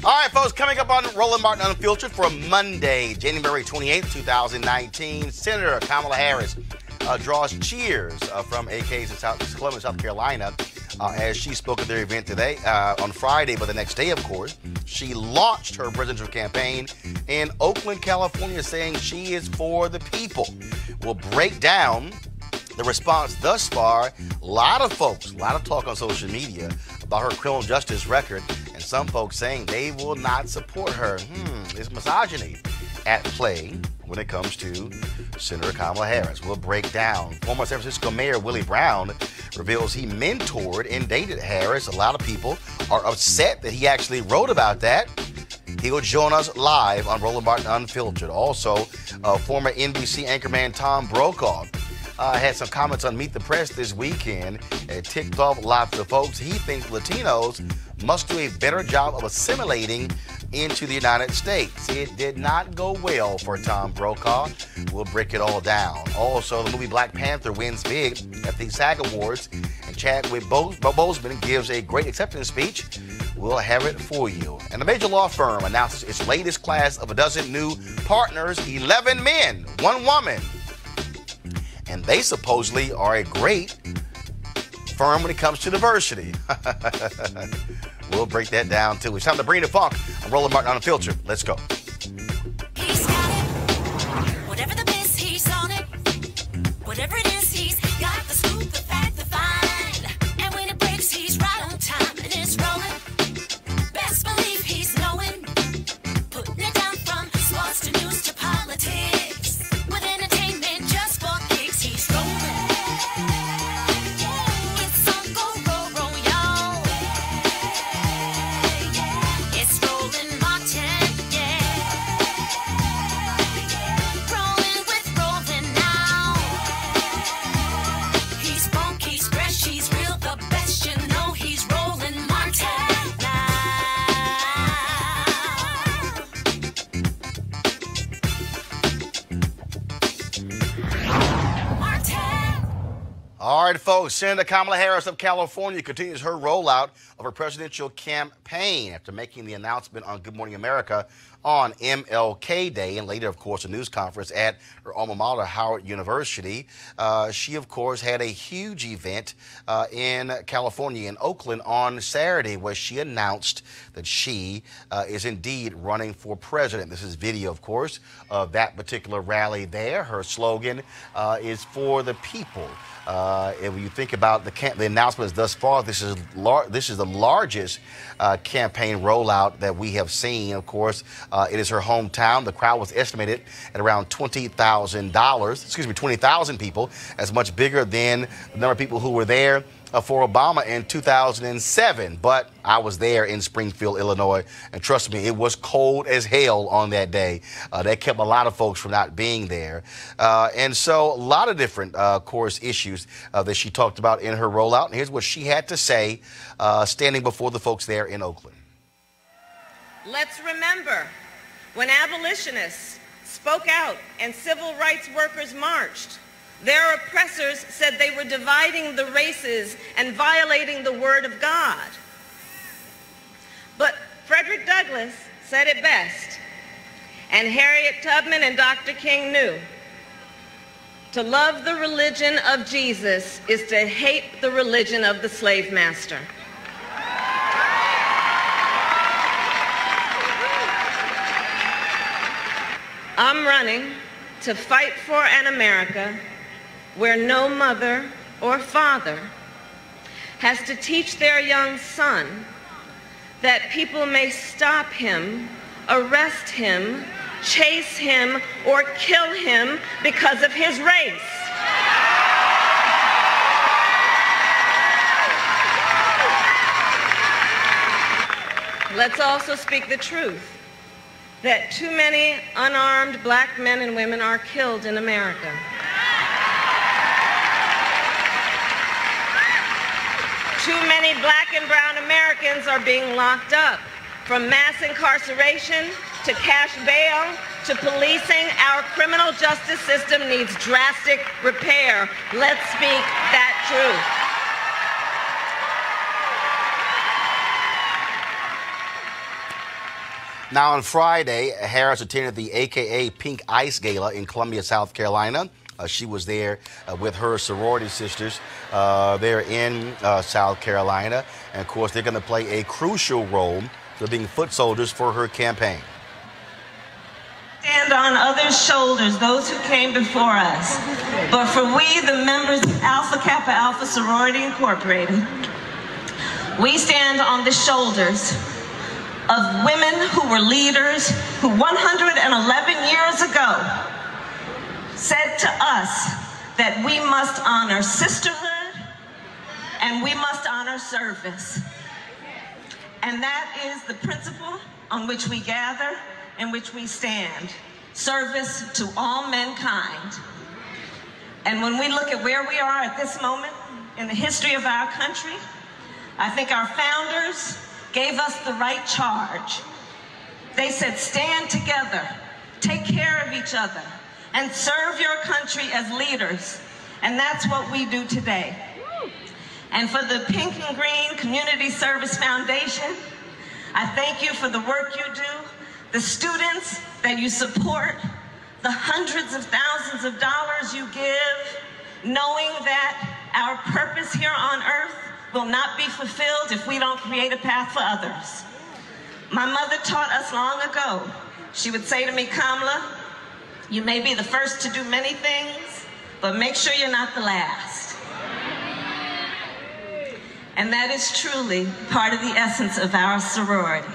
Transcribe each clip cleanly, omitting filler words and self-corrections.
All right, folks, coming up on Roland Martin Unfiltered for Monday, January 28th, 2019, Senator Kamala Harris draws cheers from AKs in Columbus, South Carolina, as she spoke at their event today, on Friday, but the next day, of course, she launched her presidential campaign in Oakland, California, saying she is for the people. We'll break down the response thus far. A lot of folks, a lot of talk on social media about her criminal justice record, and some folks saying they will not support her. Is misogyny at play when it comes to Senator Kamala Harris? We'll break down. Former San Francisco Mayor Willie Brown reveals he mentored and dated Harris. A lot of people are upset that he actually wrote about that. He will join us live on Roland Martin Unfiltered. Also, former NBC anchorman Tom Brokaw had some comments on Meet the Press this weekend. It ticked off lots of folks. He thinks Latinos must do a better job of assimilating into the United States. It did not go well for Tom Brokaw. We'll break it all down. Also, the movie Black Panther wins big at the SAG Awards, and Chadwick Boseman gives a great acceptance speech. We'll have it for you. And the major law firm announces its latest class of a dozen new partners, 11 men, 1 woman. And they supposedly are a great firm when it comes to diversity. We'll break that down too. It's time to bring the funk. I'm Roland Martin Unfiltered. Let's go. He's got it. Whatever the biz, he's on it. Whatever it is, he's got the scoop, the fact, the find. And when it breaks, he's right on time and it's rolling. Best believe he's knowing. Putting it down from sports to news to politics. With entertainment just for kicks, he's rolling. It's on go, roll, y'all. It's Roland Martin, yeah. Rolling with Roland now. He's funk, he's fresh, he's real, the best, you know he's Roland Martin now. Martin. All right, folks. Senator Kamala Harris of California continues her rollout of her presidential campaign after making the announcement on Good Morning America on MLK Day, and later, of course, a news conference at her alma mater, Howard University. She, of course, had a huge event in California, in Oakland, on Saturday, where she announced that she is indeed running for president. This is video, of course, of that particular rally there. Her slogan is for the people. And when you think about the announcements thus far, this is the largest campaign rollout that we have seen. Of course, it is her hometown. The crowd was estimated at around $20,000 people. That's much bigger than the number of people who were there for Obama in 2007. But I was there in Springfield, Illinois, and trust me, it was cold as hell on that day. That kept a lot of folks from not being there. And so a lot of different, of course, issues that she talked about in her rollout. And here's what she had to say standing before the folks there in Oakland. Let's remember when abolitionists spoke out and civil rights workers marched, their oppressors said they were dividing the races and violating the word of God. But Frederick Douglass said it best, and Harriet Tubman and Dr. King knew. To love the religion of Jesus is to hate the religion of the slave master. I'm running to fight for an America where no mother or father has to teach their young son that people may stop him, arrest him, chase him, or kill him because of his race. Let's also speak the truth that too many unarmed black men and women are killed in America. Too many black and brown Americans are being locked up, from mass incarceration to cash bail to policing. Our criminal justice system needs drastic repair. Let's speak that truth. Now, on Friday, Harris attended the AKA Pink Ice Gala in Columbia, South Carolina. She was there with her sorority sisters there in South Carolina. And, of course, they're going to play a crucial role to being foot soldiers for her campaign. Stand on others' shoulders, those who came before us. But for we, the members of Alpha Kappa Alpha Sorority Incorporated, we stand on the shoulders of women who were leaders who 111 years ago said to us that we must honor sisterhood and we must honor service. And that is the principle on which we gather, in which we stand. Service to all mankind. And when we look at where we are at this moment in the history of our country, I think our founders gave us the right charge. They said, stand together, take care of each other, and serve your country as leaders. And that's what we do today. And for the Pink and Green Community Service Foundation, I thank you for the work you do, the students that you support, the hundreds of thousands of dollars you give, knowing that our purpose here on earth will not be fulfilled if we don't create a path for others. My mother taught us long ago. She would say to me, Kamala, you may be the first to do many things, but make sure you're not the last. And that is truly part of the essence of our sorority,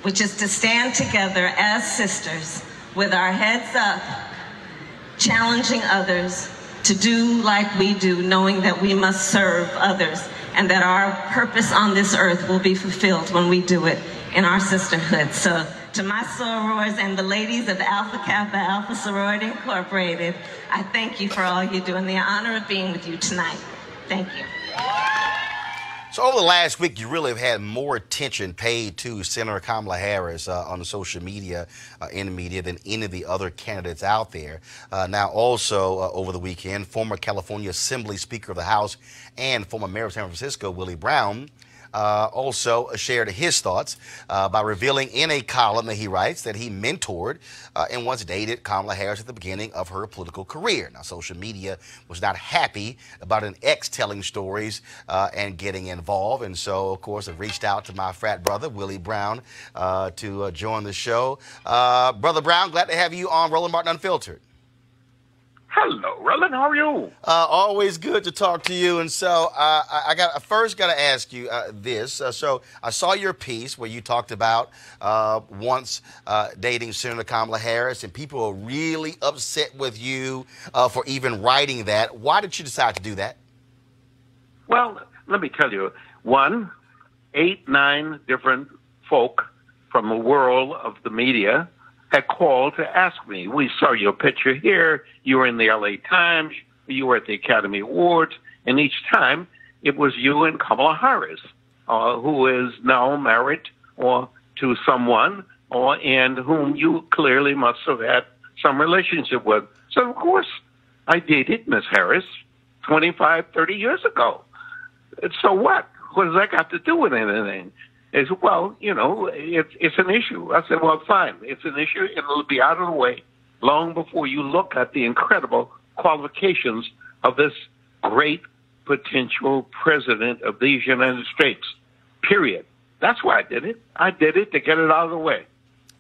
which is to stand together as sisters with our heads up, challenging others to do like we do, knowing that we must serve others and that our purpose on this earth will be fulfilled when we do it in our sisterhood. So to my sorors and the ladies of Alpha Kappa Alpha Sorority Incorporated, I thank you for all you do and the honor of being with you tonight. Thank you. So over the last week, you really have had more attention paid to Senator Kamala Harris on the social media, in the media, than any of the other candidates out there. Now, also over the weekend, former California Assembly Speaker of the House and former Mayor of San Francisco, Willie Brown, also shared his thoughts by revealing in a column that he writes that he mentored and once dated Kamala Harris at the beginning of her political career. Now, social media was not happy about an ex telling stories and getting involved. And so, of course, I reached out to my frat brother, Willie Brown, to join the show. Brother Brown, glad to have you on Roland Martin Unfiltered. Hello, Roland. How are you? Always good to talk to you. And so I first got to ask you this. So I saw your piece where you talked about once dating Senator Kamala Harris, and people were really upset with you for even writing that. Why did you decide to do that? Well, let me tell you. 9 different folk from the world of the media had called to ask me, we saw your picture here, you were in the LA Times, you were at the Academy Awards, and each time it was you and Kamala Harris, who is now married to someone and whom you clearly must have had some relationship with. So, of course, I dated Miss Harris 25, 30 years ago. So what? What does that got to do with anything? They said, well, it's an issue. I said, well, fine. It's an issue, and it'll be out of the way long before you look at the incredible qualifications of this great potential president of these United States, period. That's why I did it. I did it to get it out of the way.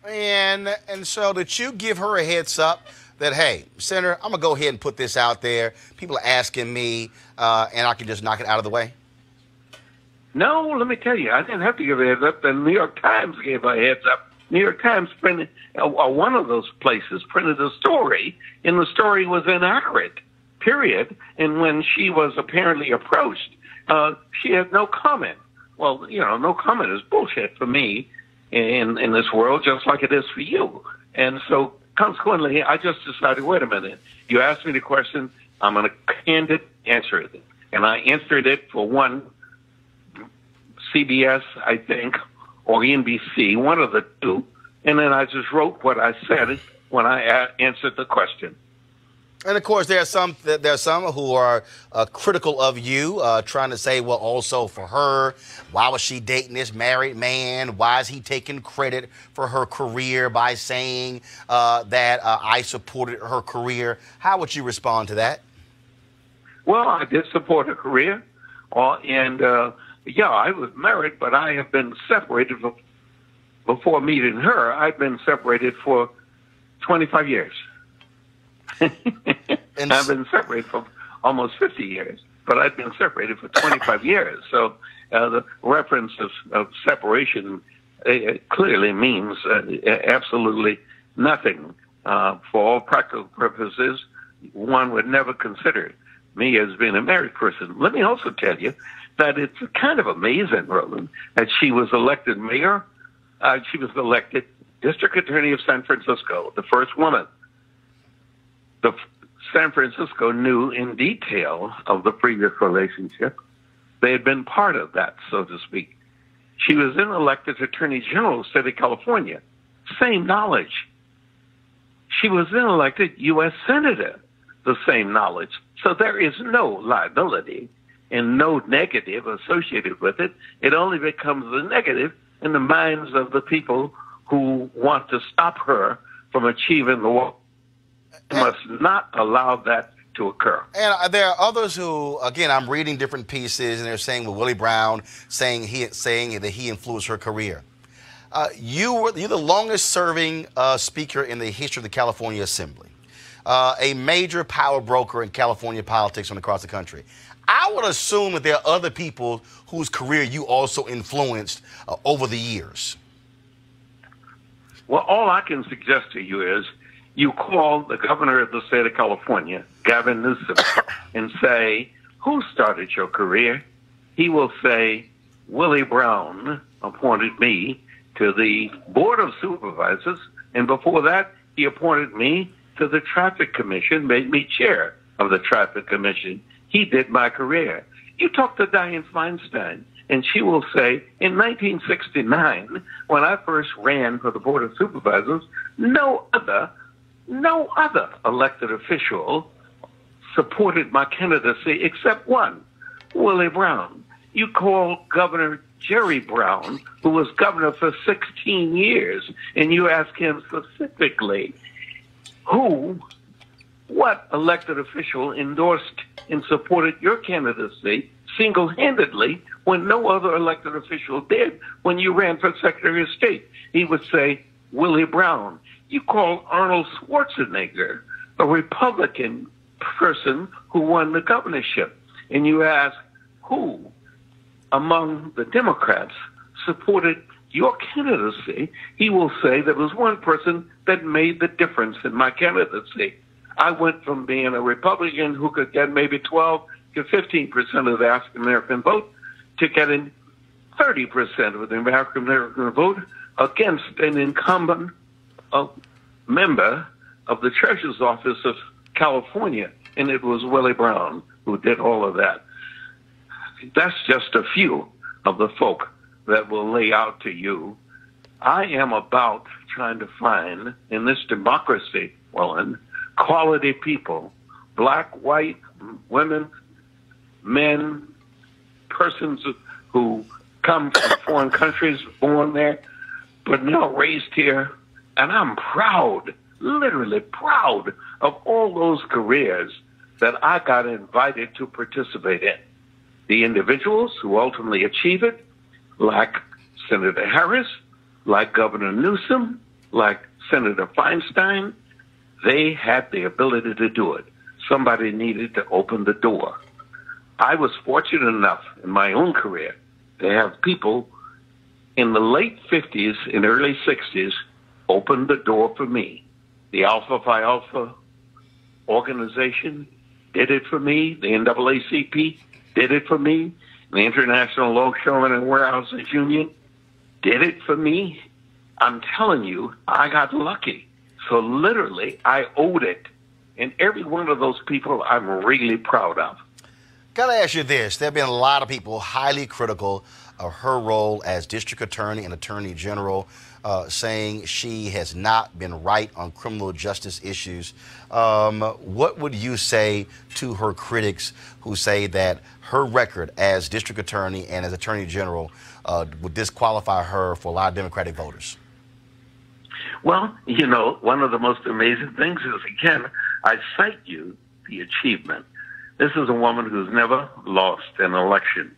And so did you give her a heads up that, hey, Senator, I'm going to go ahead and put this out there. People are asking me, and I can just knock it out of the way? No, let me tell you, I didn't have to give a heads up. The New York Times gave a heads up. New York Times printed, one of those places printed a story, and the story was inaccurate, period. And when she was apparently approached, she had no comment. Well, no comment is bullshit for me in this world, just like it is for you. And so, consequently, I just decided, wait a minute, you asked me the question, I'm going to candid answer it. And I answered it for one, CBS, I think, or NBC, one of the two, and then I just wrote what I said when I answered the question. And of course, there are some who are critical of you, trying to say, well, also for her, why was she dating this married man? Why is he taking credit for her career by saying that I supported her career? How would you respond to that? Well, I did support her career, yeah, I was married, but I have been separated before meeting her. I've been separated for 25 years. And I've been separated for almost 50 years, but I've been separated for 25 years. So the reference of separation clearly means absolutely nothing. For all practical purposes, one would never consider me as being a married person. Let me also tell you that it's kind of amazing, Roland, that she was elected mayor. She was elected district attorney of San Francisco, the first woman. San Francisco knew in detail of the previous relationship. They had been part of that, so to speak. She was then elected attorney general of the state of California. Same knowledge. She was then elected U.S. senator. The same knowledge. So there is no liability and no negative associated with it. It only becomes a negative in the minds of the people who want to stop her from achieving the work. Must not allow that to occur. And there are others who, again, I'm reading different pieces, and they're saying with Willie Brown saying that he influenced her career. You're the longest-serving speaker in the history of the California Assembly, a major power broker in California politics from across the country. I would assume that there are other people whose career you also influenced over the years. Well, all I can suggest to you is you call the governor of the state of California, Gavin Newsom, and say, who started your career? He will say, Willie Brown appointed me to the Board of Supervisors, and before that, he appointed me to the Traffic Commission, made me chair of the Traffic Commission. He did my career. You talk to Dianne Feinstein, and she will say, in 1969, when I first ran for the Board of Supervisors, no other elected official supported my candidacy except one, Willie Brown. You call Governor Jerry Brown, who was governor for 16 years, and you ask him specifically, what elected official endorsed and supported your candidacy single-handedly when no other elected official did when you ran for Secretary of State? He would say, Willie Brown. You call Arnold Schwarzenegger a Republican person who won the governorship, and you ask who among the Democrats supported your candidacy, he will say there was one person that made the difference in my candidacy. I went from being a Republican who could get maybe 12 to 15% of the African-American vote to getting 30% of the African-American vote against an incumbent member of the Treasurer's Office of California, and it was Willie Brown who did all of that. That's just a few of the folk that will lay out to you. I am about trying to find, in this democracy, Roland, quality people, black, white, women, men, persons who come from foreign countries, born there, but now raised here. And I'm proud, literally proud, of all those careers that I got invited to participate in. The individuals who ultimately achieve it, like Senator Harris, like Governor Newsom, like Senator Feinstein, they had the ability to do it. Somebody needed to open the door. I was fortunate enough in my own career to have people in the late 50s and early 60s open the door for me. The Alpha Phi Alpha organization did it for me. The NAACP did it for me. The International Longshoremen and Warehouses Union did it for me. I'm telling you, I got lucky. So literally, I owed it. And every one of those people I'm really proud of. Got to ask you this. There have been a lot of people highly critical of her role as district attorney and attorney general, saying she has not been right on criminal justice issues. What would you say to her critics who say that her record as district attorney and as attorney general would disqualify her for a lot of Democratic voters? Well, you know, one of the most amazing things is, again, I cite you the achievement. This is a woman who's never lost an election.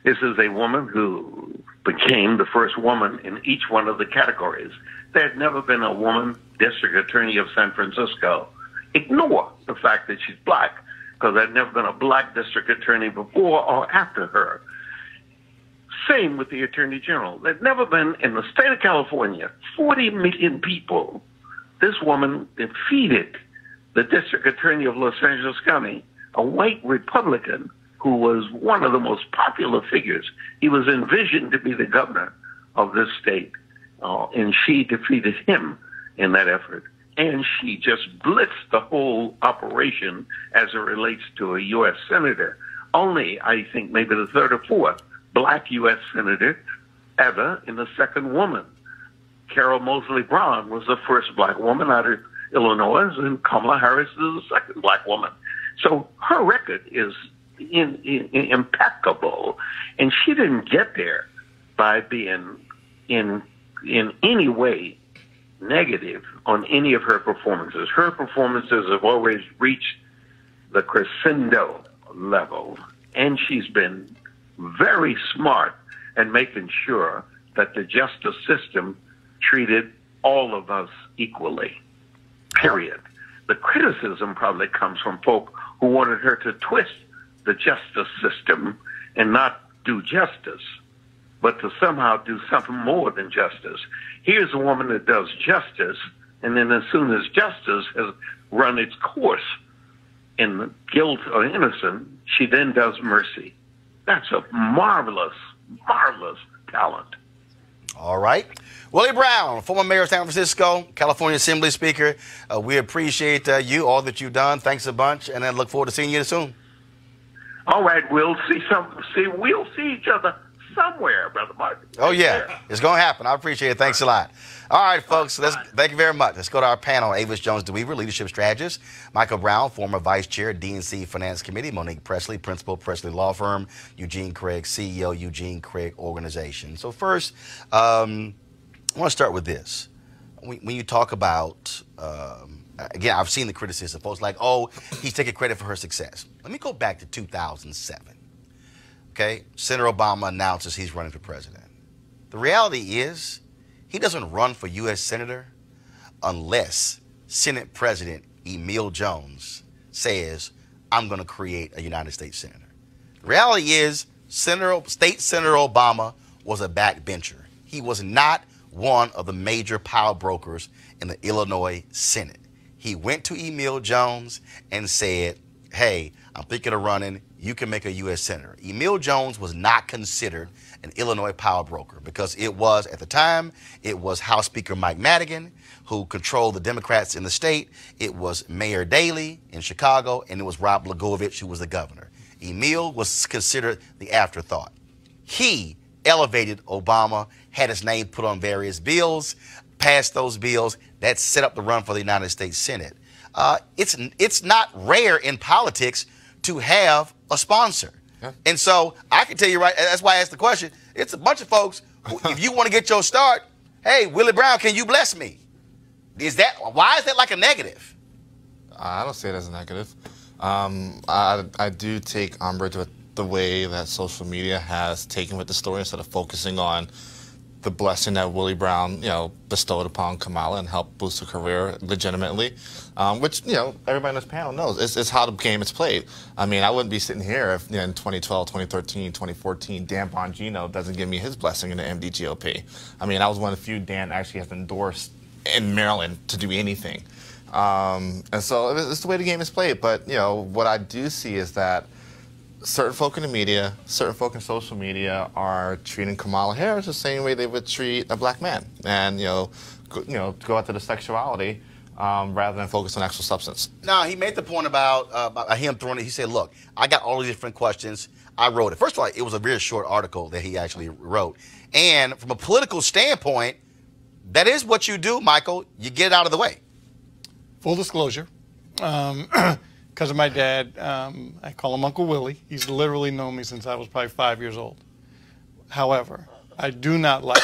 This is a woman who became the first woman in each one of the categories. There had never been a woman district attorney of San Francisco. Ignore the fact that she's black, because there had never been a black district attorney before or after her. Same with the attorney general. There'd never been in the state of California, 40 million people. This woman defeated the district attorney of Los Angeles County, a white Republican who was one of the most popular figures. He was envisioned to be the governor of this state, and she defeated him in that effort. And she just blitzed the whole operation as it relates to a U.S. senator. Only, I think, maybe the third or fourth black U.S. senator ever, and the second woman. Carol Moseley Braun was the first black woman out of Illinois, and Kamala Harris is the second black woman. So her record is impeccable, and she didn't get there by being in any way negative on any of her performances. Her performances have always reached the crescendo level, and she's been very smart in making sure that the justice system treated all of us equally, period. The criticism probably comes from folk who wanted her to twist the justice system and not do justice, but to somehow do something more than justice. Here's a woman that does justice, and then as soon as justice has run its course in guilt or innocent, she then does mercy. That's a marvelous, marvelous talent. All right. Willie Brown, former mayor of San Francisco, California Assembly Speaker. We appreciate you, all that you've done. Thanks a bunch, and I look forward to seeing you soon. All right, we'll see each other somewhere, Brother Martin. Oh, yeah. It's going to happen. I appreciate it. Thanks a lot. All right, folks. Thank you very much. Let's go to our panel. Avis Jones-DeWeaver, leadership strategist. Michael Brown, former vice chair, DNC Finance Committee. Monique Presley, principal, Presley Law Firm. Eugene Craig, CEO, Eugene Craig Organization. So first, I want to start with this. When you talk about, again, I've seen the criticism. Folks like, oh, he's taking credit for her success. Let me go back to 2007. Okay, Senator Obama announces he's running for president. The reality is he doesn't run for U.S. Senator unless Senate President Emil Jones says, I'm going to create a United States Senator. The reality is State Senator Obama was a backbencher. He was not one of the major power brokers in the Illinois Senate. He went to Emil Jones and said, hey, I'm thinking of running. You can make a U.S. Senator. Emil Jones was not considered an Illinois power broker because it was, at the time, it was House Speaker Mike Madigan who controlled the Democrats in the state. It was Mayor Daley in Chicago, and it was Rob Blagojevich who was the governor. Emil was considered the afterthought. He elevated Obama, had his name put on various bills, passed those bills. That set up the run for the United States Senate. It's not rare in politics to have a sponsor. Yeah. And so I can tell you right, that's why I asked the question, It's a bunch of folks who, if you want to get your start, hey, Willie Brown, can you bless me? Why is that like a negative? I don't see it as a negative. I do take umbrage with the way that social media has taken with the story instead of focusing on the blessing that Willie Brown, bestowed upon Kamala and helped boost her career legitimately, which, everybody on this panel knows. It's how the game is played. I mean, I wouldn't be sitting here if in 2012, 2013, 2014, Dan Bongino doesn't give me his blessing in the MDGOP. I mean, I was one of the few Dan actually has endorsed in Maryland to do anything. And so it's the way the game is played. But, what I do see is that certain folk in the media, certain folk in social media are treating Kamala Harris the same way they would treat a black man, and go after the sexuality rather than focus on actual substance. No, he made the point about him throwing it. He said, "Look, I got all these different questions. I wrote it. First of all, it was a very short article that he actually wrote, and from a political standpoint, that is what you do, Michael. You get it out of the way." Full disclosure. Because of my dad, I call him Uncle Willie. He's literally known me since I was probably 5 years old. However, I do not like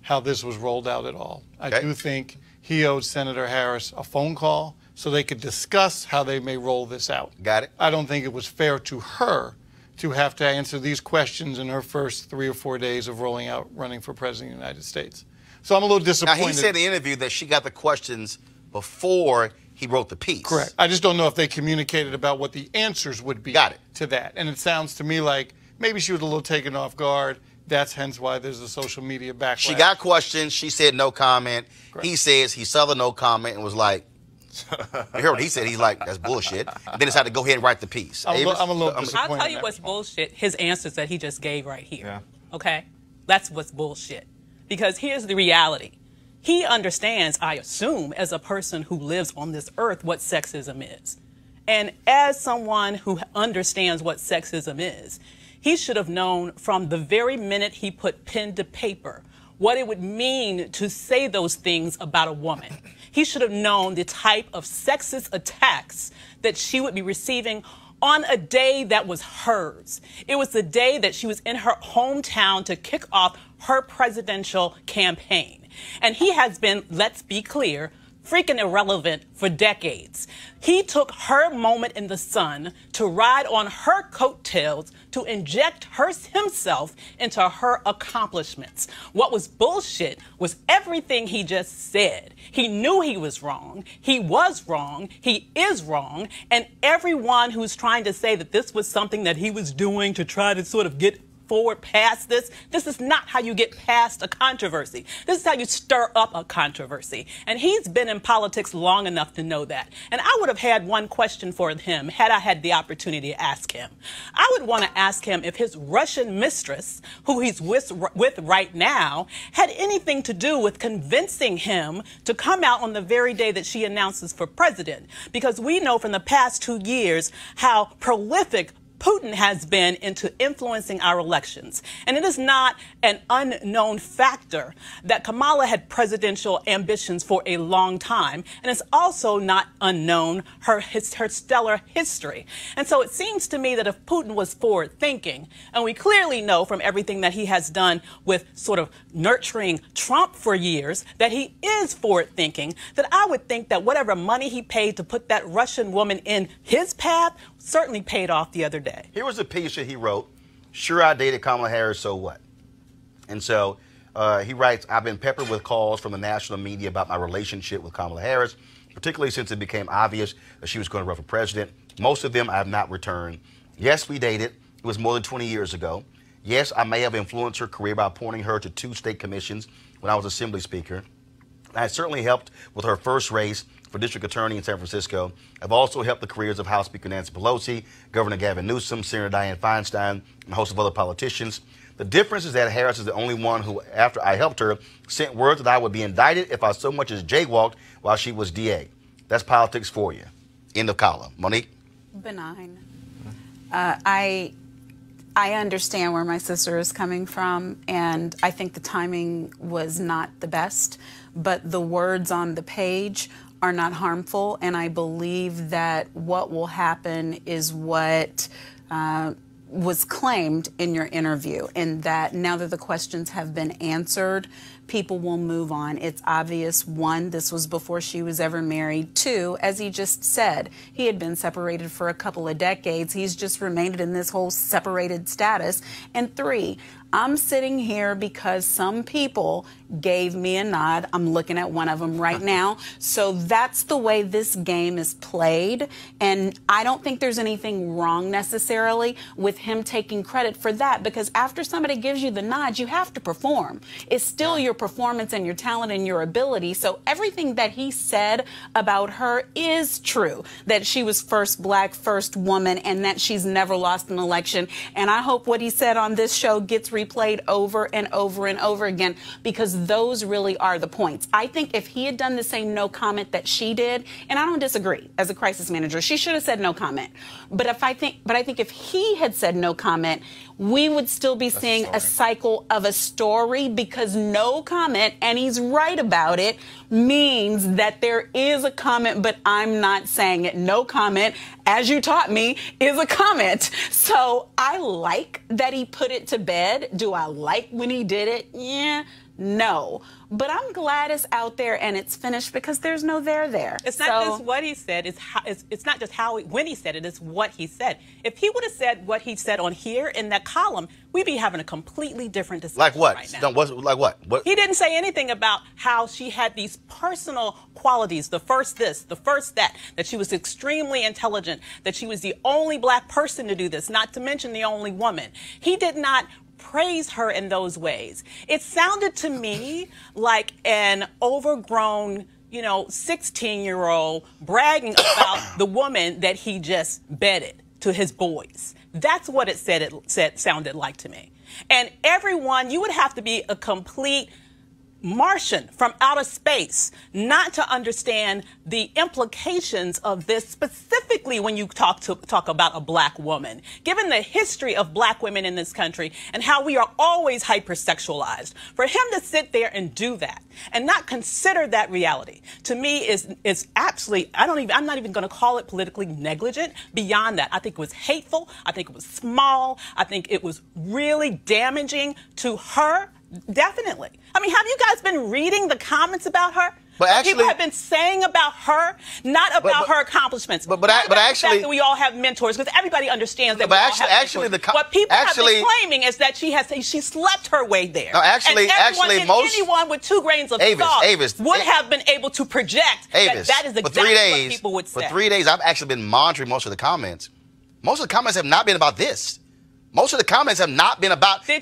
how this was rolled out at all. I do think he owed Senator Harris a phone call so they could discuss how they may roll this out. Got it. I don't think it was fair to her to have to answer these questions in her first 3 or 4 days of running for president of the United States. So I'm a little disappointed. Now, he said in the interview that she got the questions before he wrote the piece. Correct. I just don't know if they communicated about what the answers would be to that. And it sounds to me like maybe she was a little taken off guard. That's hence why there's a social media backlash. She got questions. She said no comment. Correct. He says he saw the no comment and was like, you heard what he said. He's like, that's bullshit. And then decided to go ahead and write the piece. I'm a little disappointed. I'll tell you what's bullshit. His answers that he just gave right here. Yeah. Okay? That's what's bullshit. Because here's the reality. He understands, I assume, as a person who lives on this earth, what sexism is. And as someone who understands what sexism is, he should have known from the very minute he put pen to paper what it would mean to say those things about a woman. He should have known the type of sexist attacks that she would be receiving on a day that was hers. It was the day that she was in her hometown to kick off her presidential campaign. And he has been, let's be clear, freaking irrelevant for decades. He took her moment in the sun to ride on her coattails to inject himself into her accomplishments. What was bullshit was everything he just said. He knew he was wrong. He was wrong. He is wrong. And everyone who's trying to say that this was something that he was doing to try to sort of get forward past this is not how you get past a controversy. This is how you stir up a controversy. And he's been in politics long enough to know that. And I would have had one question for him had I had the opportunity to ask him. I would want to ask him if his Russian mistress, who he's with right now, had anything to do with convincing him to come out on the very day that she announces for president. Because we know from the past 2 years how prolific Putin has been into influencing our elections. And it is not an unknown factor that Kamala had presidential ambitions for a long time. And it's also not unknown her stellar history. And so it seems to me that if Putin was forward thinking, and we clearly know from everything that he has done with sort of nurturing Trump for years, that he is forward thinking, that I would think that whatever money he paid to put that Russian woman in his path certainly paid off the other day. Here was a piece that he wrote. Sure, I dated Kamala Harris, so what? And so he writes, I've been peppered with calls from the national media about my relationship with Kamala Harris, particularly since it became obvious that she was going to run for president. Most of them I have not returned. Yes, we dated. It was more than 20 years ago. Yes, I may have influenced her career by appointing her to 2 state commissions when I was Assembly Speaker. I certainly helped with her first race for district attorney in San Francisco. I've also helped the careers of House Speaker Nancy Pelosi, Governor Gavin Newsom, Senator Dianne Feinstein, and a host of other politicians. The difference is that Harris is the only one who, after I helped her, sent word that I would be indicted if I so much as jaywalked while she was DA. That's politics for you. End of column. Monique? Benign. I understand where my sister is coming from, and I think the timing was not the best, but the words on the page are not harmful, and I believe that what will happen is what was claimed in your interview, in that now that the questions have been answered, people will move on. It's obvious, one, this was before she was ever married. Two, as he just said, he had been separated for a couple of decades. He's just remained in this whole separated status. And three, I'm sitting here because some people gave me a nod. I'm looking at one of them right now. So that's the way this game is played. And I don't think there's anything wrong necessarily with him taking credit for that, because after somebody gives you the nod, you have to perform. It's still your performance and your talent and your ability. So everything that he said about her is true, that she was first black, first woman, and that she's never lost an election. And I hope what he said on this show gets replayed over and over and over again, because those really are the points. I think if he had done the same no comment that she did, and I don't disagree, as a crisis manager, she should have said no comment. But I think if he had said no comment, we would still be seeing a cycle of a story, because no comment, and he's right about it, means that there is a comment, but I'm not saying it. No comment, as you taught me, is a comment. So I like that he put it to bed. Do I like when he did it? Yeah. No, but I'm glad it's out there and it's finished, because there's no there. It's not just what he said. It's not just when he said it. It's what he said. If he would have said what he said on here in that column, we'd be having a completely different discussion. Like what? Right now. Like what? He didn't say anything about how she had these personal qualities. The first this, the first that she was extremely intelligent, that she was the only black person to do this, not to mention the only woman. He did not praise her in those ways. It sounded to me like an overgrown, 16-year-old bragging about the woman that he just bedded to his boys. That's what it sounded like to me. And everyone, you would have to be a complete Martian from outer space not to understand the implications of this, specifically when you talk about a black woman, given the history of black women in this country and how we are always hypersexualized. For him to sit there and do that and not consider that reality, to me is absolutely, I'm not even going to call it politically negligent. Beyond that, I think it was hateful. I think it was small. I think it was really damaging to her. Definitely. I mean, have you guys been reading the comments about her? But actually, people have been saying about her, not about her accomplishments. But actually, the fact that we all have mentors, because everybody understands that. But what people have been claiming is that she slept her way there. No, actually, anyone with 2 grains of salt would have been able to project that is exactly what people would say. For 3 days, I've actually been monitoring most of the comments. Most of the comments have not been about this. Most of the comments have not been about. Avis,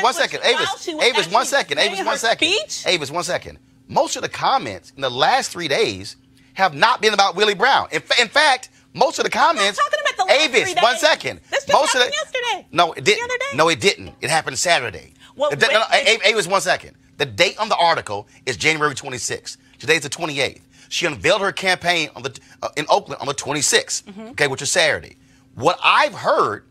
1 second. Avis, 1 second. Avis, 1 second. Most of the comments in the last 3 days have not been about Willie Brown. In fact, most of the comments. I'm talking about the last 3 days. 1 second. This just happened yesterday. No, it didn't. The other day? No, it didn't. It happened Saturday. Well, Avis, 1 second. The date on the article is January 26th. Today's the 28th. She unveiled her campaign in Oakland on the 26th. Okay, which is Saturday. What I've heard.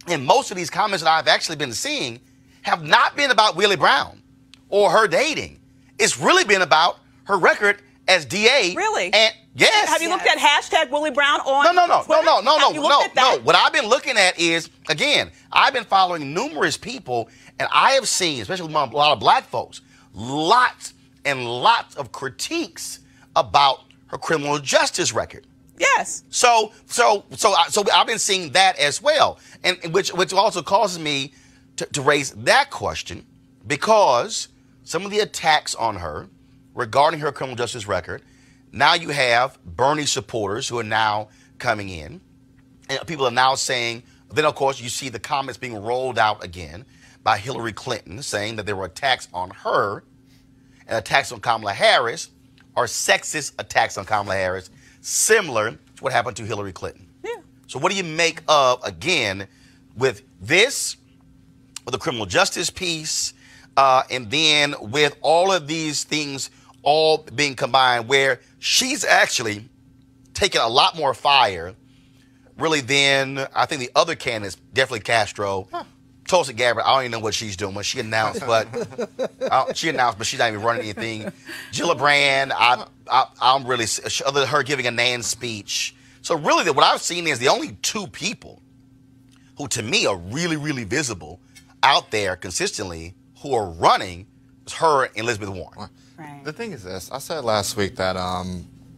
And most of these comments that I've actually been seeing have not been about Willie Brown or her dating. It's really been about her record as DA. Really? And yes. Have you looked at hashtag Willie Brown on Twitter? No. What I've been looking at is, again, I've been following numerous people, and I have seen, especially among a lot of black folks, lots and lots of critiques about her criminal justice record. Yes. So I've been seeing that as well, and which also causes me to raise that question, because some of the attacks on her regarding her criminal justice record, now you have Bernie supporters who are now coming in, and people are now saying. Then of course you see the comments being rolled out again by Hillary Clinton saying that there were attacks on her, and attacks on Kamala Harris are sexist attacks on Kamala Harris. Similar to what happened to Hillary Clinton. Yeah. So what do you make of, again, with this, with the criminal justice piece, and then with all of these things all being combined, where she's actually taken a lot more fire, really, than I think the other candidates, definitely Castro. Tulsi Gabbard, I don't even know what she's doing. What she announced, but but she's not even running anything. Gillibrand, I'm really, other than her giving a Nan speech. So really, what I've seen is the only 2 people who to me are really, really visible out there consistently who are running is her and Elizabeth Warren. Right. The thing is this. I said last week that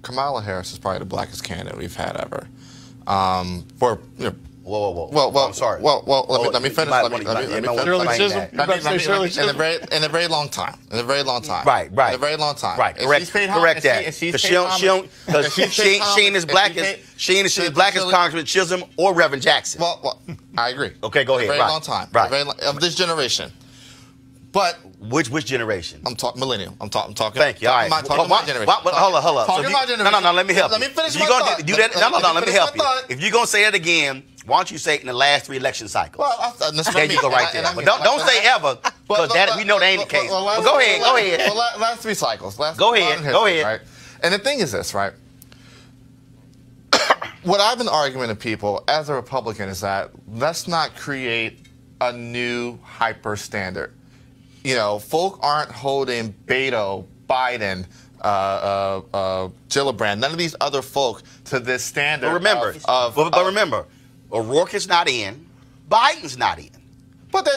Kamala Harris is probably the blackest candidate we've had ever. For, you know, Whoa. Well, I'm sorry. Well, let me finish. Let me finish. Shirley Chisholm? In a very long time. In a very long time. Right. In a very long time. Right. Correct that. Because she ain't as black as Congressman Chisholm or Reverend Jackson. Well, I agree. Okay, go ahead. A very long time. Right. Of this generation. But which generation? I'm talking millennial. I'm talking. Thank you. All right. Talking my generation. Hold up. Talking my generation. No. Let me help. Let me finish you. my thought. Do that. No. Let me help you. Thought. If you're gonna say it again, why don't you say it in the last 3 election cycles? Well, there you go, right there. But don't say ever, because we know that ain't the case. Well, go ahead. Well, last 3 cycles. Go ahead. Right? And the thing is this, right? What I've been arguing to people as a Republican is that let's not create a new hyper standard. You know, folk aren't holding Beto, Biden, Gillibrand, none of these other folk to this standard. But remember, O'Rourke is not in, Biden's not in. But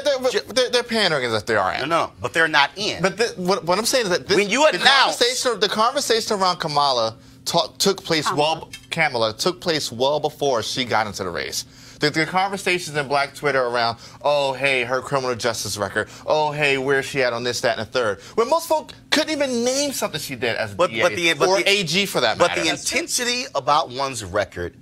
they're pandering as if they are in. No, but they're not in. But what I'm saying is that when you announce the conversation around Kamala took place well before she got into the race. The conversations in Black Twitter around, oh, hey, her criminal justice record. Oh, hey, where's she at on this, that, and the third. When most folk couldn't even name something she did as DA or AG for that matter. But the intensity about one's record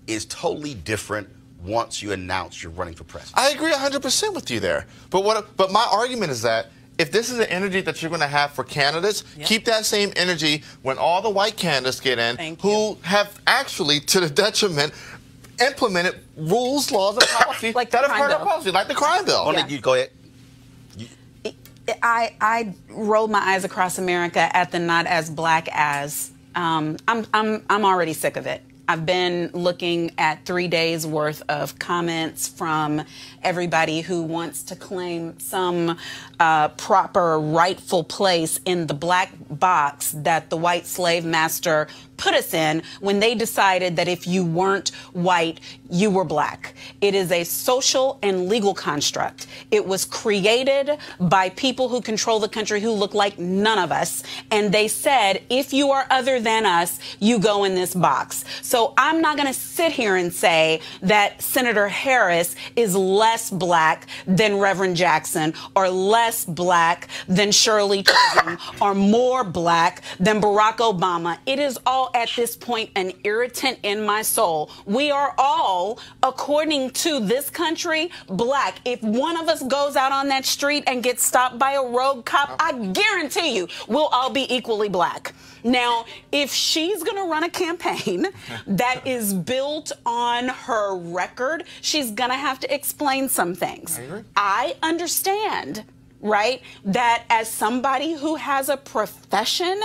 is totally different once you announce you're running for president. I agree 100% with you there. But my argument is that if this is the energy that you're going to have for candidates, keep that same energy when all the white candidates get in who have actually, to the detriment, implemented rules, laws, and policies like that have crime hurt our bill. policy, like the crime bill. You go ahead. I rolled my eyes across America at the not as black as. I'm already sick of it. I've been looking at 3 days worth of comments from everybody who wants to claim some proper rightful place in the black box that the white slave master put us in when they decided that if you weren't white, you were black. It is a social and legal construct. It was created by people who control the country who look like none of us. And they said, if you are other than us, you go in this box. So I'm not going to sit here and say that Senator Harris is less black than Reverend Jackson or less black than Shirley Chisholm or more black than Barack Obama. It is all at this point an irritant in my soul. We are all, according to this country, black. If one of us goes out on that street and gets stopped by a rogue cop, I guarantee you we'll all be equally black. Now, if she's going to run a campaign that is built on her record, she's going to have to explain some things. I understand, right, that as somebody who has a profession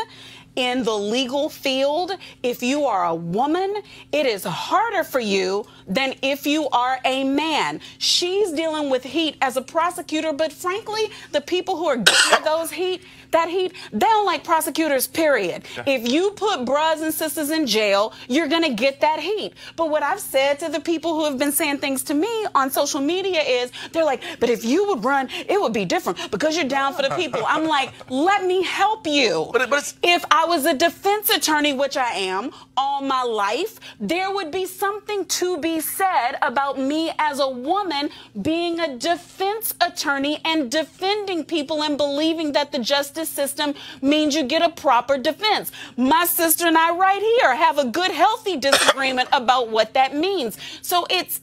in the legal field, if you are a woman, it is harder for you than if you are a man. She's dealing with heat as a prosecutor, but frankly, the people who are getting that heat, they don't like prosecutors, period. If you put bras and sisters in jail, you're going to get that heat. But what I've said to the people who have been saying things to me on social media is, they're like, but if you would run, it would be different because you're down for the people. I'm like, let me help you. But if I was a defense attorney, which I am, all my life, there would be something to be said about me as a woman being a defense attorney and defending people and believing that the justice system means you get a proper defense. My sister and I right here have a good, healthy disagreement about what that means. So it's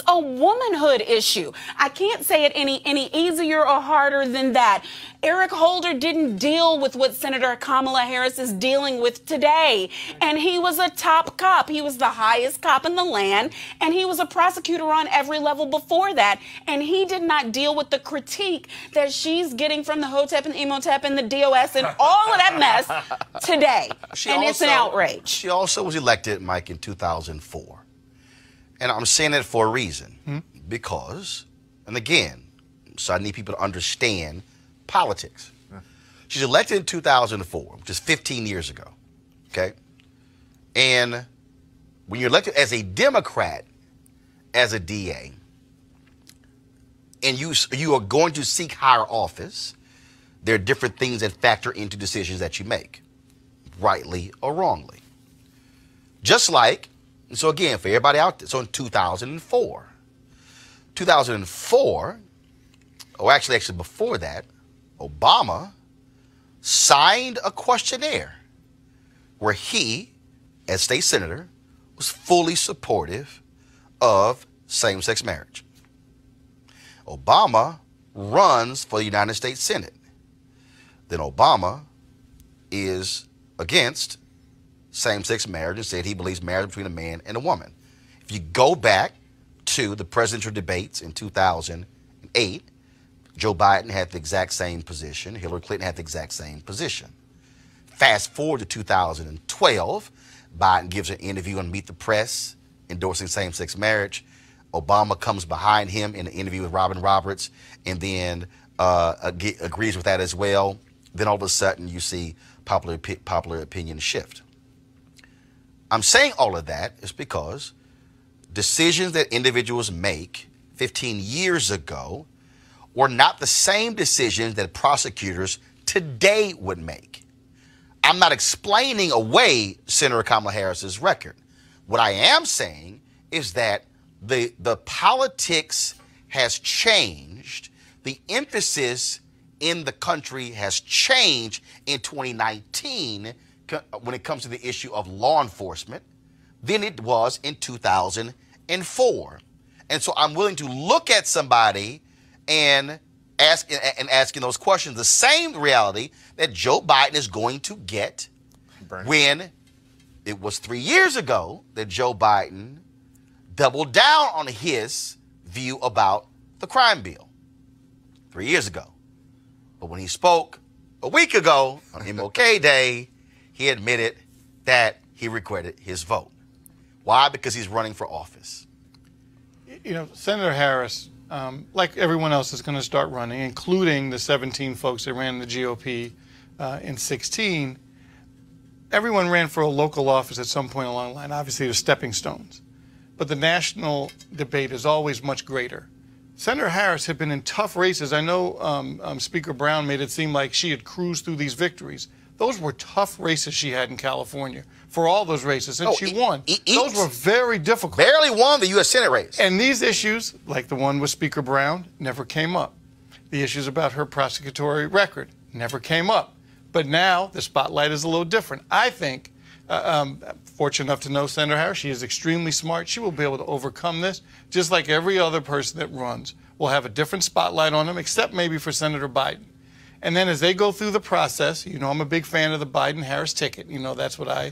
a womanhood issue. I can't say it any easier or harder than that. Eric Holder didn't deal with what Senator Kamala Harris is dealing with today. And he was a top cop. He was the highest cop in the land. And he was a prosecutor on every level before that. And he did not deal with the critique that she's getting from the HOTEP and the EMOTEP and the DOS and all of that mess today. It's an outrage. She also was elected, Mike, in 2004. And I'm saying it for a reason, because, and again, so I need people to understand politics. She's elected in 2004, which is 15 years ago, okay? And when you're elected as a Democrat, as a DA, and you are going to seek higher office, there are different things that factor into decisions that you make, rightly or wrongly. Just like, so again, for everybody out there, so in 2004, or actually before that, Obama signed a questionnaire where he, as state senator, was fully supportive of same-sex marriage. Obama runs for the United States Senate. Then Obama is against same-sex marriage and said he believes marriage between a man and a woman. If you go back to the presidential debates in 2008, Joe Biden had the exact same position. Hillary Clinton had the exact same position. Fast forward to 2012, Biden gives an interview on Meet the Press endorsing same-sex marriage. Obama comes behind him in an interview with Robin Roberts and then agrees with that as well. Then all of a sudden you see popular opinion shift. I'm saying all of that is because decisions that individuals make 15 years ago were not the same decisions that prosecutors today would make. I'm not explaining away Senator Kamala Harris's record. What I am saying is that the politics has changed. The emphasis in the country has changed in 2019 when it comes to the issue of law enforcement than it was in 2004. And so I'm willing to look at somebody and asking those questions. The same reality that Joe Biden is going to get when it was 3 years ago that Joe Biden doubled down on his view about the crime bill 3 years ago. But when he spoke a week ago on MLK Day, he admitted that he regretted his vote. Why? Because he's running for office. You know, Senator Harris, like everyone else, is going to start running, including the 17 folks that ran the GOP in 16. Everyone ran for a local office at some point along the line. Obviously, there's stepping stones. But the national debate is always much greater. Senator Harris had been in tough races. I know Speaker Brown made it seem like she had cruised through these victories. Those were tough races she had in California for all those races, and she won. Those were very difficult. Barely won the U.S. Senate race. And these issues, like the one with Speaker Brown, never came up. The issues about her prosecutory record never came up. But now the spotlight is a little different. I think, fortunate enough to know Senator Harris, she is extremely smart. She will be able to overcome this, just like every other person that runs will have a different spotlight on them, except maybe for Senator Biden. And then as they go through the process, you know, I'm a big fan of the Biden-Harris ticket. You know, that's what I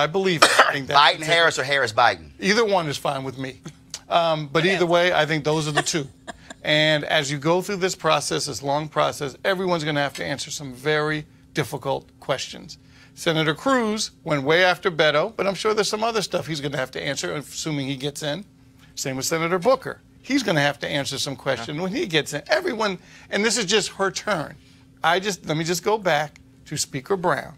believe in. I think Biden-Harris or Harris-Biden? Either one is fine with me. But either way, I think those are the two. And as you go through this process, this long process, everyone's going to have to answer some very difficult questions. Senator Cruz went way after Beto, but I'm sure there's some other stuff he's going to have to answer, assuming he gets in. Same with Senator Booker. He's going to have to answer some questions when he gets in. Everyone, and this is just her turn. Let me just go back to Speaker Brown.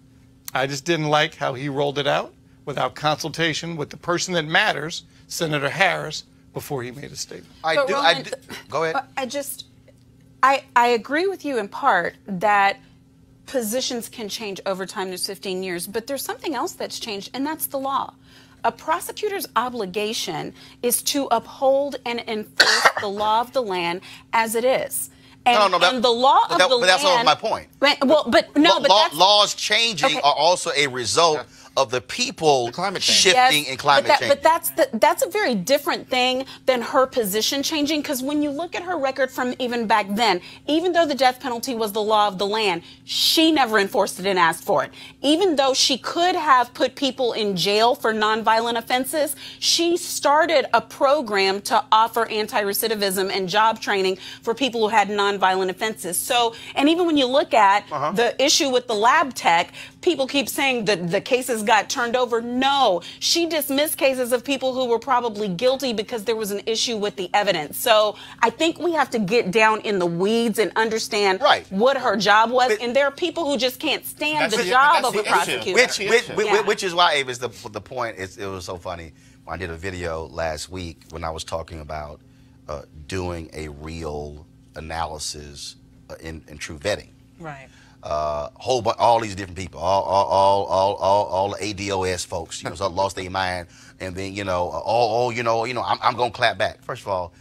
I just didn't like how he rolled it out without consultation with the person that matters, Senator Harris, before he made a statement. Roland, go ahead. I agree with you in part that positions can change over time. There's 15 years, but there's something else that's changed, and that's the law. A prosecutor's obligation is to uphold and enforce the law of the land as it is. And, and the law of the land. But that's not my point. Laws changing are also a result of the people shifting and climate change. But that's a very different thing than her position changing, because when you look at her record from even back then, even though the death penalty was the law of the land, she never enforced it and asked for it. Even though she could have put people in jail for nonviolent offenses, she started a program to offer anti-recidivism and job training for people who had nonviolent offenses. So, and even when you look at the issue with the lab tech, people keep saying that the cases got turned over. No, she dismissed cases of people who were probably guilty because there was an issue with the evidence. So I think we have to get down in the weeds and understand what her job was. And there are people who just can't stand the job of a prosecutor. Which is why, Avis, the point is, it was so funny. I did a video last week when I was talking about doing a real analysis in true vetting. Right. All these different people, all the ADOS folks, you know, so lost their mind, and then I'm gonna clap back. First of all,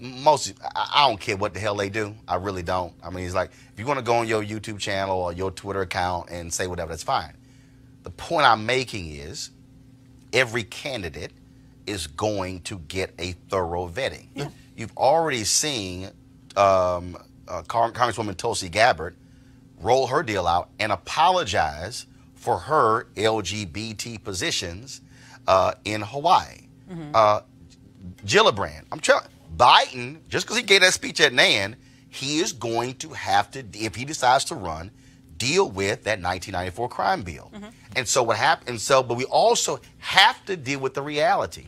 I don't care what the hell they do. I really don't. I mean, it's like if you want to go on your YouTube channel or your Twitter account and say whatever, that's fine. The point I'm making is every candidate is going to get a thorough vetting. Yeah. You've already seen Congresswoman Tulsi Gabbard roll her deal out and apologize for her LGBT positions in Hawaii. Gillibrand, I'm telling Biden, just because he gave that speech at NAN, he is going to have to, if he decides to run, deal with that 1994 crime bill. And so what happened? But we also have to deal with the reality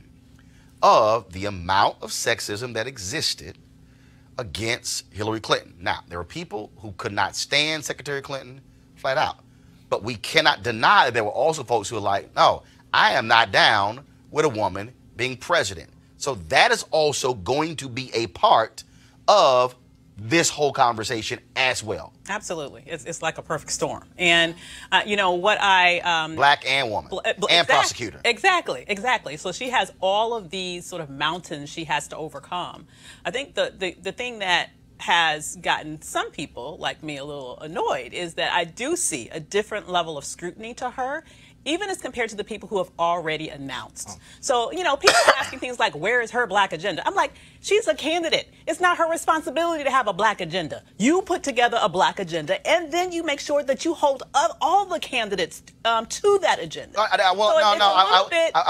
of the amount of sexism that existed against Hillary Clinton. Now, there are people who could not stand Secretary Clinton flat out, but we cannot deny that there were also folks who were like, no, I am not down with a woman being president. So that is also going to be a part of this whole conversation as well. Absolutely. It's like a perfect storm. And, what I... Black and woman. And prosecutor. Exactly. So she has all of these sort of mountains she has to overcome. I think the thing that has gotten some people, like me, a little annoyed is that I do see a different level of scrutiny to her, even as compared to the people who have already announced. So, people are asking things like, where is her black agenda? I'm like, she's a candidate. It's not her responsibility to have a black agenda. You put together a black agenda, and then you make sure that you hold all the candidates to that agenda. I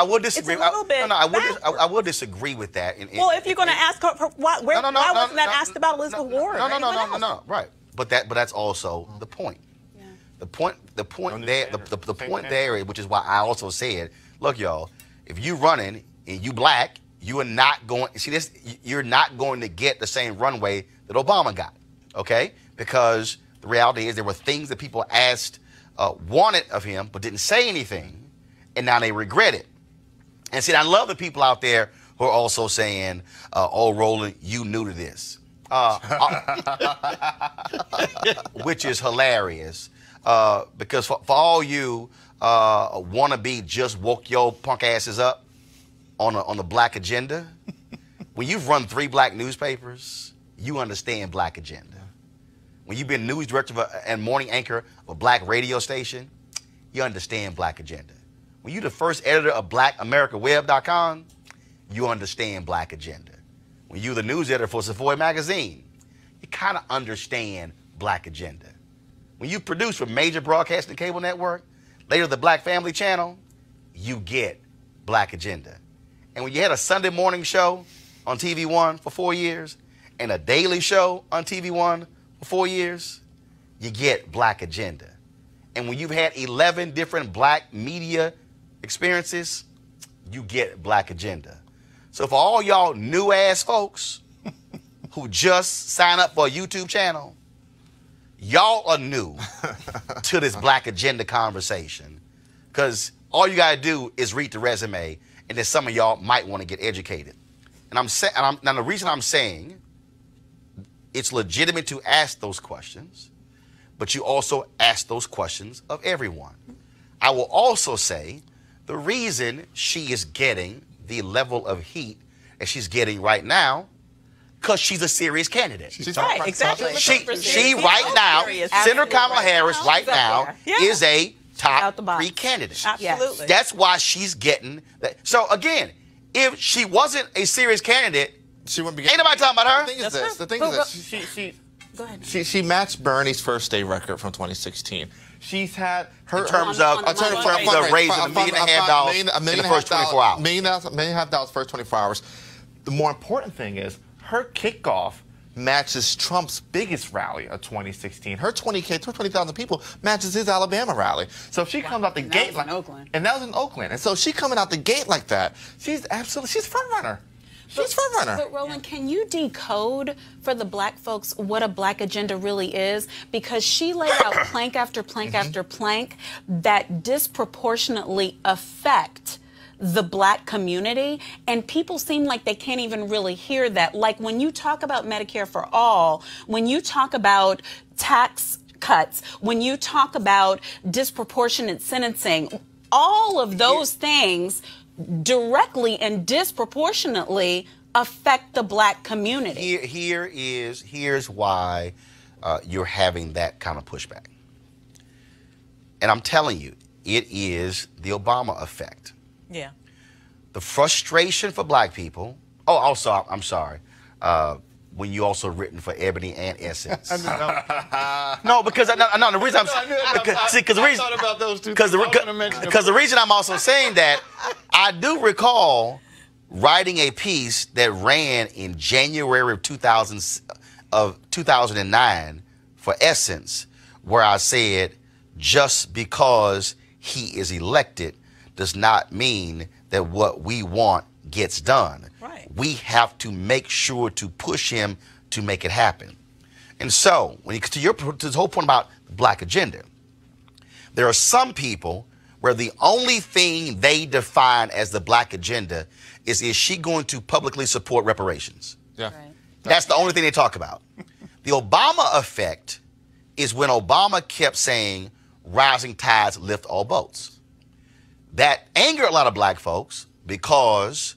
will disagree. I will disagree with that. If you're going to ask her, why wasn't that asked about Elizabeth Warren? No. Right. But that's also the point. The point there, which is why I also said, look, y'all, if you running and you black, you are not going. See this? You're not going to get the same runway that Obama got, okay? Because the reality is there were things that people wanted of him, but didn't say anything, and now they regret it. And see, I love the people out there who are also saying, "Oh, Roland, you new to this," which is hilarious. Because for all you wannabe just woke your punk asses up on the black agenda, when you've run 3 black newspapers, you understand black agenda. When you've been news director and morning anchor of a black radio station, you understand black agenda. When you're the first editor of BlackAmericaWeb.com, you understand black agenda. When you're the news editor for Savoy Magazine, you kind of understand black agenda. When you produce for major broadcasting cable network, later the Black Family Channel, you get black agenda. And when you had a Sunday morning show on TV One for 4 years and a daily show on TV One for 4 years, you get black agenda. And when you've had 11 different black media experiences, you get black agenda. So for all y'all new ass folks who just sign up for a YouTube channel, y'all are new to this black agenda conversation, because all you gotta do is read the resume, and then some of y'all might want to get educated. And now the reason I'm saying it's legitimate to ask those questions, but you also ask those questions of everyone. I will also say the reason she is getting the level of heat that she's getting right now, because she's a serious candidate. She's right, exactly. She right now, Senator Kamala Harris right now is a top 3 candidate. Absolutely. That's why she's getting that. So again, if she wasn't a serious candidate, she wouldn't be. Ain't nobody talking about her. The thing is this. Go ahead. She matched Bernie's first day record from 2016. She's had her in terms of raising $1.5 million in the first 24 hours. $1.5 million first 24 hours. The more important thing is, her kickoff matches Trump's biggest rally of 2016. Her 20,000 people matches his Alabama rally. So if she comes out the gate like, and that was in Oakland. And so she coming out the gate like that, she's front runner. She's front runner. But Roland, can you decode for the black folks what a black agenda really is? Because she laid out plank after plank after plank that disproportionately affect the black community, and people seem like they can't even really hear that. Like when you talk about Medicare for all, when you talk about tax cuts, when you talk about disproportionate sentencing, all of those things directly and disproportionately affect the black community. Here's why you're having that kind of pushback. And I'm telling you, it is the Obama effect. Yeah. The frustration for black people. Oh, also, I'm sorry. When you also written for Ebony and Essence. No, because the reason the reason I'm also saying that, I do recall writing a piece that ran in January of 2009 for Essence, where I said, just because he is elected does not mean that what we want gets done. Right. We have to make sure to push him to make it happen. And so, to the whole point about the black agenda, there are some people where the only thing they define as the black agenda is she going to publicly support reparations? Yeah. Right. That's the only thing they talk about. The Obama effect is when Obama kept saying, rising tides lift all boats. That angered a lot of black folks because,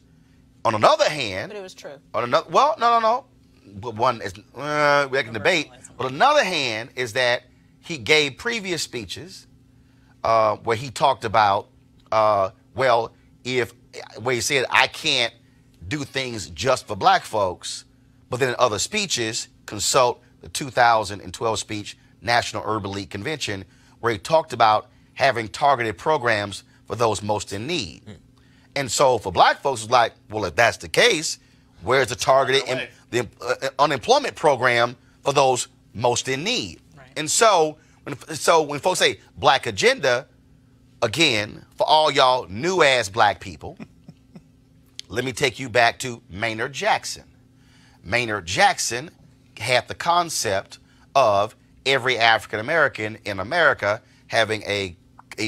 on another hand, But it was true. on another, well, no. But one is we can debate. But another hand is that he gave previous speeches where he talked about, where he said, I can't do things just for black folks, but then in other speeches, consult the 2012 speech, National Urban League Convention, where he talked about having targeted programs for those most in need. And so for black folks, it's like, well, if that's the case, where's the targeted the unemployment program for those most in need? Right. And so when folks say black agenda, again, for all y'all new ass black people, let me take you back to Maynard Jackson. Maynard Jackson had the concept of every African American in America having a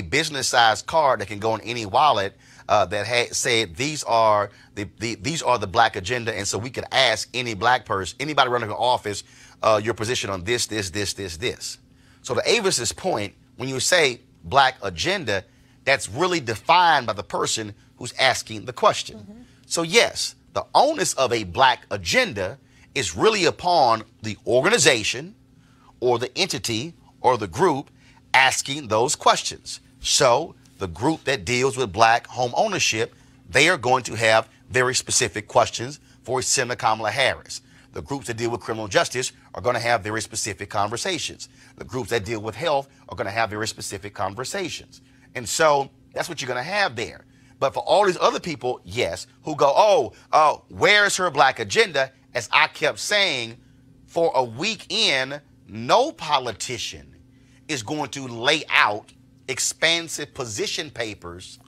business-sized card that can go in any wallet that said these are the black agenda, and so we could ask any black person, anybody running for office, your position on this. So to Avis's point, when you say black agenda, that's really defined by the person who's asking the question. Mm-hmm. So yes, the onus of a black agenda is really upon the organization or the entity or the group asking those questions. So the group that deals with black home ownership, they are going to have very specific questions for Senator Kamala Harris. The groups that deal with criminal justice are going to have very specific conversations. The groups that deal with health are going to have very specific conversations. And so that's what you're going to have there. But for all these other people, yes, who go, where's her black agenda? As I kept saying, for a week in, no politician is going to lay out expansive position papers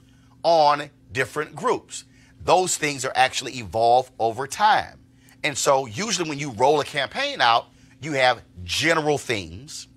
on different groups. Those things are actually evolved over time. And so usually when you roll a campaign out, you have general themes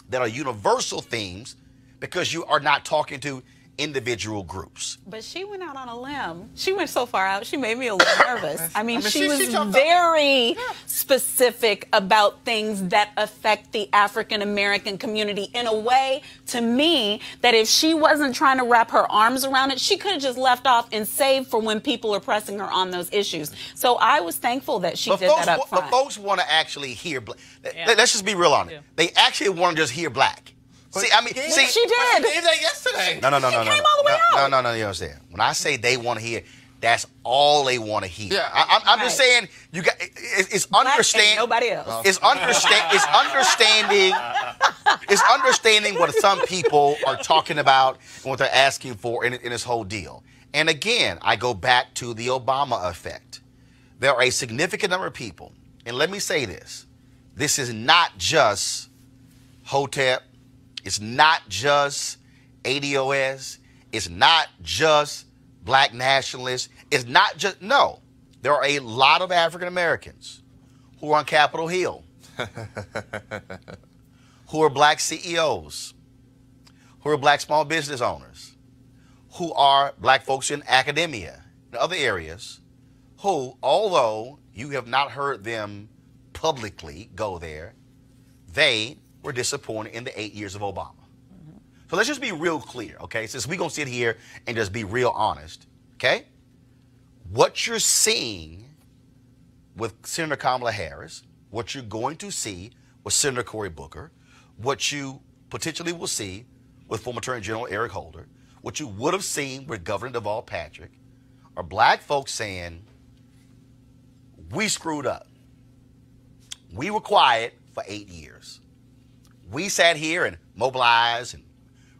that are universal themes because you are not talking to individual groups. But she went out on a limb. She went so far out, she made me a little nervous. I mean, she was very specific about things that affect the African American community in a way, to me, that if she wasn't trying to wrap her arms around it, she could have just left off and saved for when people are pressing her on those issues. So I was thankful that she did that up front. But folks want to actually hear black. Let's just be real on it. Yeah. They actually want to just hear black. She did. She did that yesterday. No. Came all the way out. No, you understand. When I say they want to hear, that's all they want to hear. Yeah, I'm just saying. You got it's understanding. Nobody else. It's understanding. It's understanding what some people are talking about and what they're asking for in this whole deal. And again, I go back to the Obama effect. There are a significant number of people, and let me say this: this is not just Hotep. It's not just ADOS. It's not just black nationalists. It's not just, no. There are a lot of African Americans who are on Capitol Hill, who are black CEOs, who are black small business owners, who are black folks in academia and other areas who, although you have not heard them publicly go there, they were disappointed in the 8 years of Obama. So let's just be real clear, okay? Since we're going to sit here and just be real honest, okay? What you're seeing with Senator Kamala Harris, what you're going to see with Senator Cory Booker, what you potentially will see with former Attorney General Eric Holder, what you would have seen with Governor Deval Patrick, are black folks saying, we screwed up. We were quiet for 8 years. We sat here and mobilized and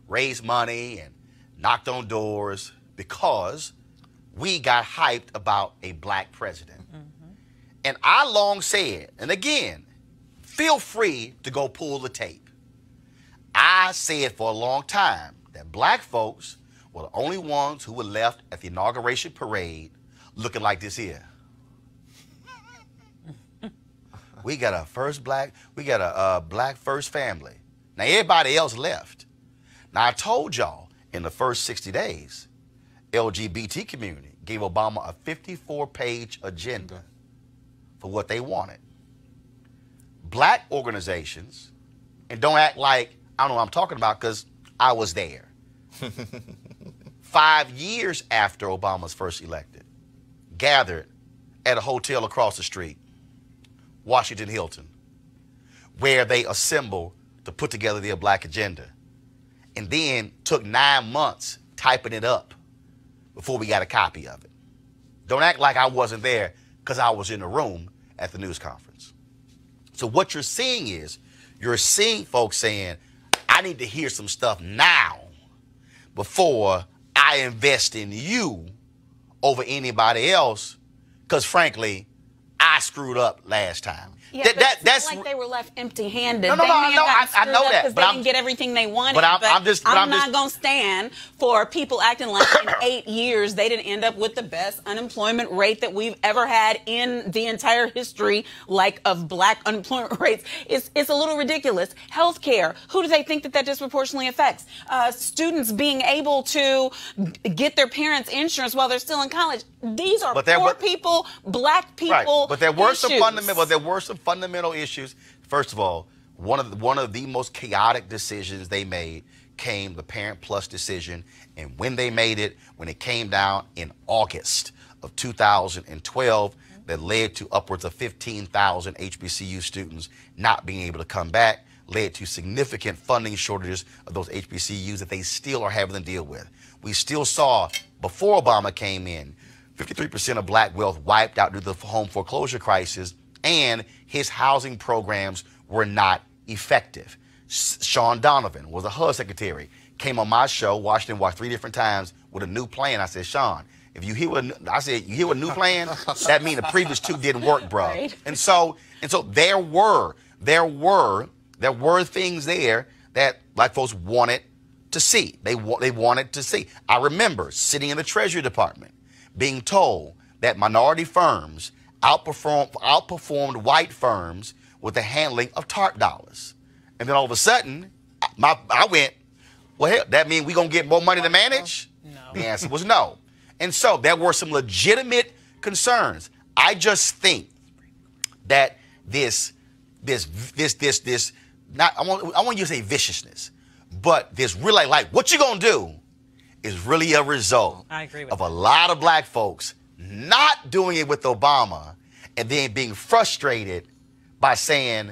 raised money and knocked on doors because we got hyped about a black president. And I long said, and again, feel free to go pull the tape. I said for a long time that black folks were the only ones who were left at the inauguration parade looking like this here. We got a black first family. Now everybody else left. Now I told y'all in the first 60 days, LGBT community gave Obama a 54-page agenda for what they wanted. Black organizations, and don't act like I don't know what I'm talking about because I was there. 5 years after Obama's first elected, gathered at a hotel across the street, Washington Hilton, where they assembled to put together their black agenda, and then took 9 months typing it up before we got a copy of it. Don't act like I wasn't there because I was in the room at the news conference. So what you're seeing is, you're seeing folks saying, I need to hear some stuff now before I invest in you over anybody else, because frankly, I screwed up last time. Yeah, that's like they were left empty-handed. I know that, because they didn't get everything they wanted. But I'm not going to stand for people acting like in 8 years they didn't end up with the best unemployment rate that we've ever had in the entire history, like of black unemployment rates. It's a little ridiculous. Healthcare. Who do they think that disproportionately affects? Students being able to get their parents' insurance while they're still in college. These are poor people, black people. Right. But there were some fundamental issues. First of all, one of the most chaotic decisions they made came the Parent Plus decision, and when they made it, when it came down in August of 2012, that led to upwards of 15,000 HBCU students not being able to come back, led to significant funding shortages of those HBCUs that they still are having to deal with. We still saw, before Obama came in, 53% of black wealth wiped out due to the home foreclosure crisis, and his housing programs were not effective. Sean Donovan was a HUD secretary, came on my show, watched 3 different times with a new plan. I said, Sean, if you hear you hear a new plan, that means the previous 2 didn't work, bro. Right. And so there were things there that black folks wanted to see. They wanted to see. I remember sitting in the Treasury Department being told that minority firms outperformed white firms with the handling of TARP dollars. And then all of a sudden, I went, well, hell, that means we're going to get more money to manage? No. The answer was no. And so there were some legitimate concerns. I just think that I want you to say viciousness, but this really like what you going to do is really a result of a lot of black folks not doing it with Obama and then being frustrated by saying,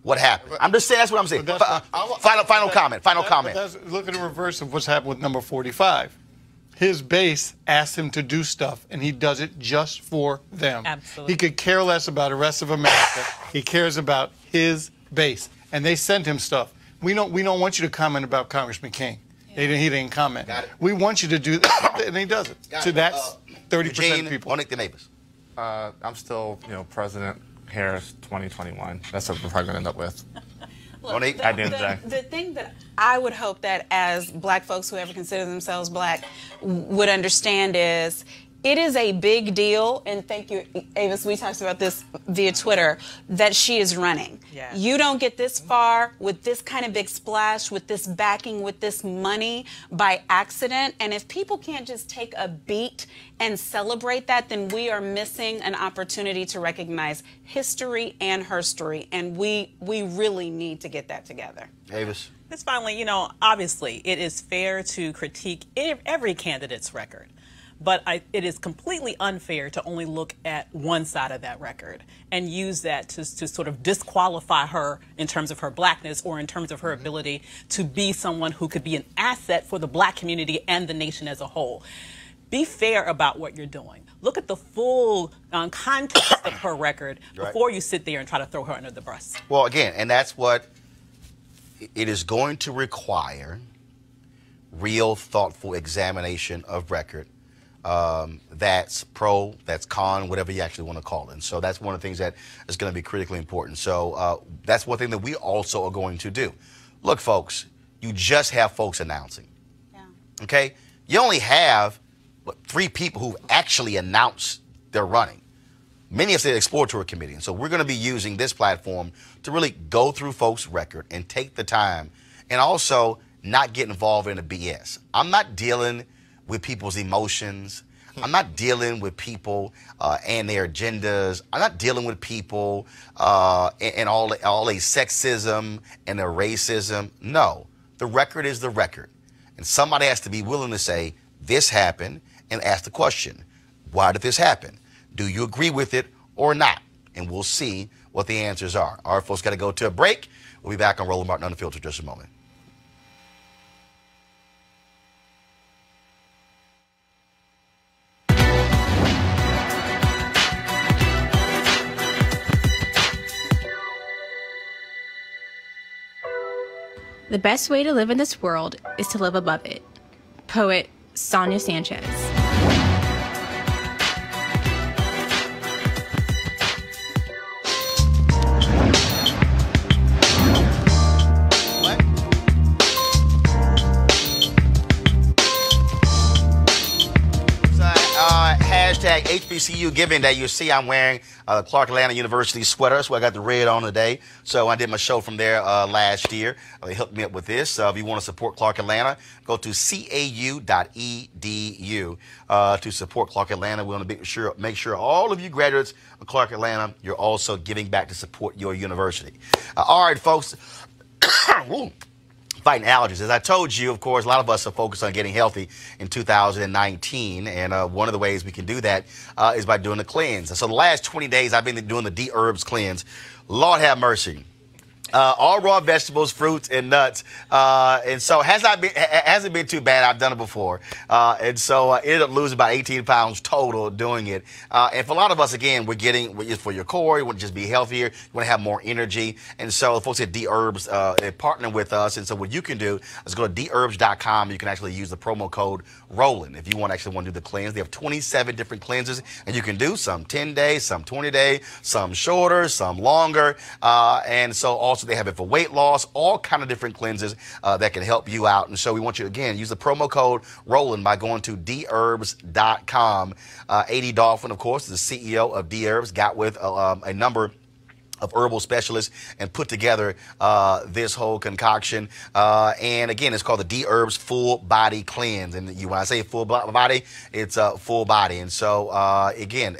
what happened? I'm just saying, that's what I'm saying. Final comment. Look at the reverse of what's happened with number 45. His base asked him to do stuff, and he does it just for them. Absolutely. He could care less about the rest of America. He cares about his base, and they sent him stuff. We don't want you to comment about Congressman King. He didn't comment. We want you to do that, and he does it. So that's 30% of people. Monique, the neighbors. I'm still, President Harris 2021. That's what we're probably going to end up with. Look, the thing that I would hope that as black folks who ever consider themselves black would understand is It is a big deal, and thank you, Avis. We talked about this via Twitter, that she is running. Yeah. You don't get this far with this kind of big splash, with this backing, with this money by accident. And if people can't just take a beat and celebrate that, then we are missing an opportunity to recognize history and her story. And we really need to get that together. Avis? Just finally, you know, obviously it is fair to critique every candidate's record. But it is completely unfair to only look at one side of that record and use that to sort of disqualify her in terms of her blackness or in terms of her ability to be someone who could be an asset for the black community and the nation as a whole. Be fair about what you're doing. Look at the full context of her record before you sit there and try to throw her under the bus. Well, again, and that's what it is going to require: real, thoughtful examination of record. That's pro, that's con, whatever you actually want to call it. And so that's one of the things that is going to be critically important. So that's one thing that we also are going to do. Look, folks, you just have folks announcing. Yeah. Okay? You only have 3 people who've actually announced they're running. Many have said exploratory committee. And so we're going to be using this platform to really go through folks' record and take the time and also not get involved in the BS. I'm not dealing with people's emotions. I'm not dealing with people and their agendas. I'm not dealing with people and all the sexism and their racism. No, the record is the record. And somebody has to be willing to say, this happened, and ask the question, why did this happen? Do you agree with it or not? And we'll see what the answers are. All right, folks, got to go to a break. We'll be back on Roland Martin Unfiltered in just a moment. The best way to live in this world is to live above it. Poet Sonia Sanchez. Hashtag HBCU Giving Day. You see I'm wearing the Clark Atlanta University sweater, so I got the red on today. So I did my show from there last year. They hooked me up with this. If you want to support Clark Atlanta, go to cau.edu to support Clark Atlanta. We want to make sure all of you graduates of Clark Atlanta, you're also giving back to support your university. All right, folks. Fighting allergies. As I told you, of course, a lot of us are focused on getting healthy in 2019, and one of the ways we can do that is by doing the cleanse. And so the last 20 days, I've been doing the D-Herbs cleanse. Lord have mercy. All raw vegetables, fruits, and nuts. And so hasn't been too bad. I've done it before. And so I ended up losing about 18 pounds total doing it. And for a lot of us, again, we're getting, for your core, you want to just be healthier. You want to have more energy. And so folks at D-Herbs, they're partnering with us. And so what you can do is go to dherbs.com. You can actually use the promo code Roland if you want to do the cleanse. They have 27 different cleanses, and you can do some 10 days, some 20 days, some shorter, some longer. And so also they have it for weight loss, all kind of different cleanses that can help you out. And so we want you, again, use the promo code Roland by going to dherbs.com. A.D. Dolphin, of course, is the CEO of D-Herbs, got with a number of herbal specialists and put together this whole concoction. And again, it's called the D-Herbs Full Body Cleanse. And when I say full body, it's full body. And so, again,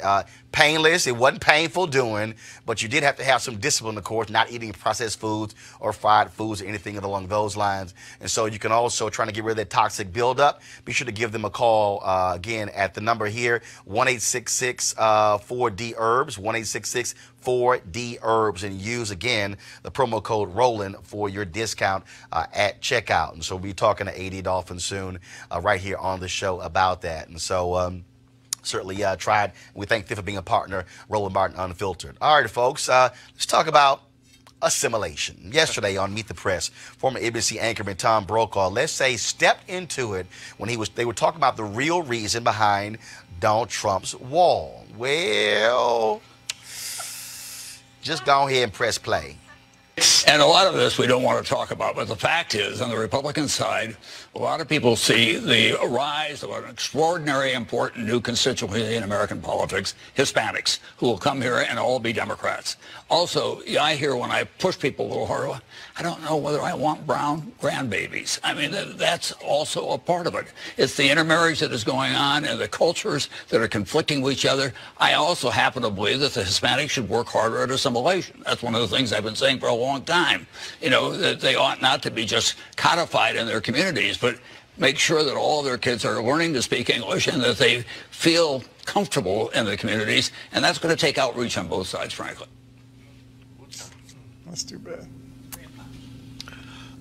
painless. It wasn't painful doing, but you did have to have some discipline, of course, not eating processed foods or fried foods or anything along those lines. And so you can also, trying to get rid of that toxic buildup, be sure to give them a call, again, at the number here, 1-866-4D-HERBS, 1-866-4D-HERBS, and use, again, the promo code Roland for your discount at checkout. And so we'll be talking to A.D. Dolphin soon right here on the show about that. And so, certainly tried. We thank them for being a partner, Roland Martin Unfiltered. All right, folks, let's talk about assimilation. Yesterday on Meet the Press, former ABC anchorman Tom Brokaw, let's say, stepped into it when they were talking about the real reason behind Donald Trump's wall. Well, just go ahead and press play. And a lot of this we don't want to talk about, but the fact is, on the Republican side, a lot of people see the rise of an extraordinary, important new constituency in American politics, Hispanics, who will come here and all be Democrats. Also, I hear when I push people a little harder, I don't know whether I want brown grandbabies. I mean, that's also a part of it. It's the intermarriage that is going on and the cultures that are conflicting with each other. I also happen to believe that the Hispanics should work harder at assimilation. That's one of the things I've been saying for a long time. You know, that they ought not to be just codified in their communities, but make sure that all of their kids are learning to speak English and that they feel comfortable in the communities. And that's going to take outreach on both sides, frankly. That's too bad.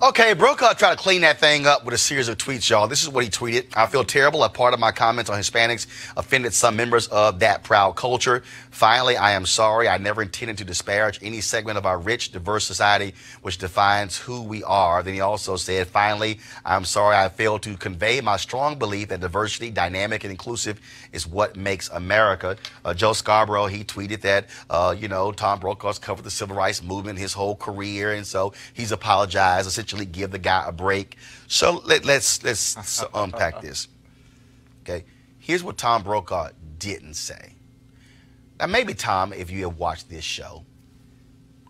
Okay, Brokaw tried to clean that thing up with a series of tweets, y'all. This is what he tweeted. I feel terrible. A part of my comments on Hispanics offended some members of that proud culture. Finally, I am sorry. I never intended to disparage any segment of our rich, diverse society, which defines who we are. Then he also said, finally, I'm sorry I failed to convey my strong belief that diversity, dynamic, and inclusive is what makes America. Joe Scarborough, he tweeted that, you know, Tom Brokaw's covered the civil rights movement his whole career, and so he's apologized, essentially give the guy a break. So let's unpack this. Okay, here's what Tom Brokaw didn't say. Now, maybe, Tom, if you have watched this show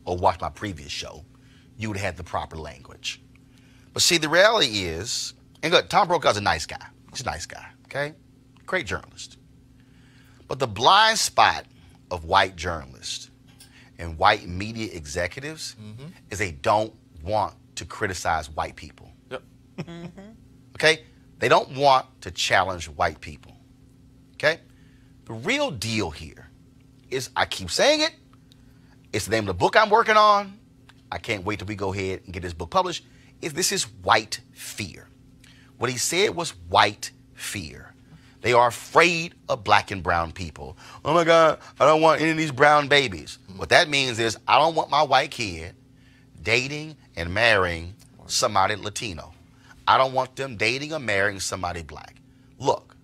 or watched my previous show, you would have had the proper language. But see, the reality is, and look, Tom Brokaw's a nice guy. He's a nice guy, okay? Great journalist. But the blind spot of white journalists and white media executives is they don't want to criticize white people. Yep. Okay? They don't want to challenge white people. Okay? The real deal here is, I keep saying it, it's the name of the book I'm working on. I can't wait till we go ahead and get this book published. This is white fear. What he said was white fear. They are afraid of black and brown people. Oh my God, I don't want any of these brown babies. What that means is, I don't want my white kid dating and marrying somebody Latino. I don't want them dating or marrying somebody black. Look,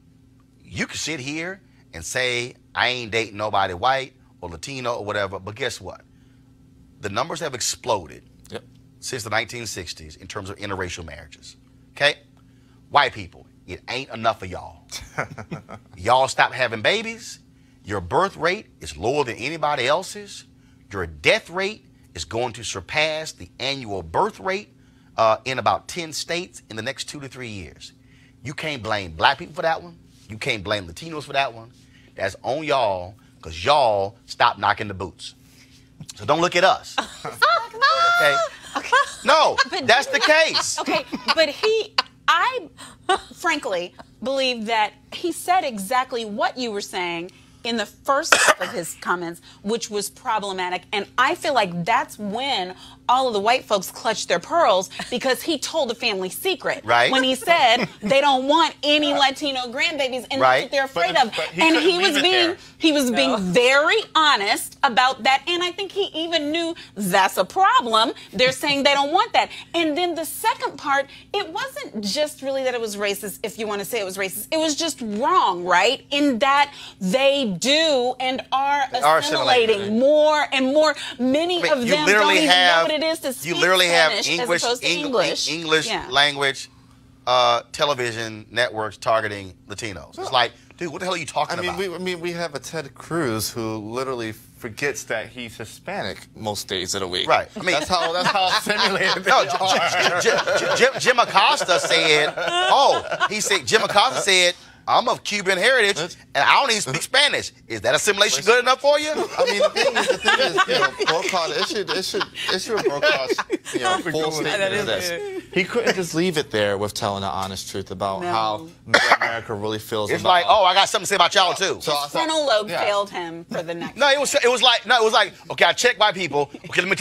you can sit here and say, I ain't dating nobody white or Latino or whatever, but guess what? The numbers have exploded since the 1960s in terms of interracial marriages. Okay? White people, it ain't enough of y'all. Y'all stop having babies. Your birth rate is lower than anybody else's. Your death rate is going to surpass the annual birth rate in about 10 states in the next 2 to 3 years. You can't blame black people for that one. You can't blame Latinos for that one. That's on y'all, because y'all stopped knocking the boots. So don't look at us. Okay? No, that's the case. Okay, but I frankly believe that he said exactly what you were saying in the first half of his comments, which was problematic. And I feel like that's when all of the white folks clutched their pearls, because he told a family secret. Right. When he said they don't want any Latino grandbabies, and that's what they're afraid of. And he was being very honest about that. And I think he even knew that's a problem. They're saying they don't want that. And then the second part, it wasn't just really that it was racist, if you want to say it was racist. It was just wrong, right? In that they do and are assimilating more and more. Many of them don't even know what it is to speak Spanish as opposed to English language television networks targeting Latinos. It's like, dude, what the hell are you talking about? We have a Ted Cruz who literally forgets that he's Hispanic most days of the week. Right. I mean, that's how simulated they no, are. Jim Acosta said, Jim Acosta said, I'm of Cuban heritage, and I don't even speak Spanish. Is that assimilation good enough for you? I mean, the thing is, you know, Brokaw, issue of Brokaw's, full statement is this. He couldn't just leave it there with telling the honest truth about how America really feels. It's like, I got something to say about y'all too. So his frontal lobe failed him for the next. No, it was like, okay, I checked white people. Okay, let me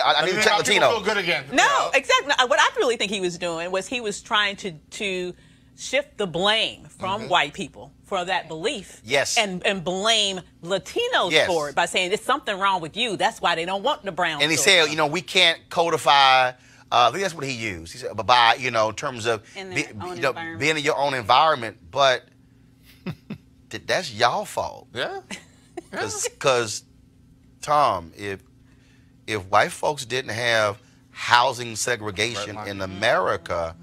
I need to check Latino. Feel good again. No, exactly. What I really think he was doing was he was trying to shift the blame from white people for that belief. Yes. And blame Latinos for it by saying there's something wrong with you. That's why they don't want the brown. And he said, we can't codify. I think that's what he used. He said, by in terms of being in your own environment, but that's y'all fault. Yeah. Because Tom, if if white folks didn't have housing segregation in America,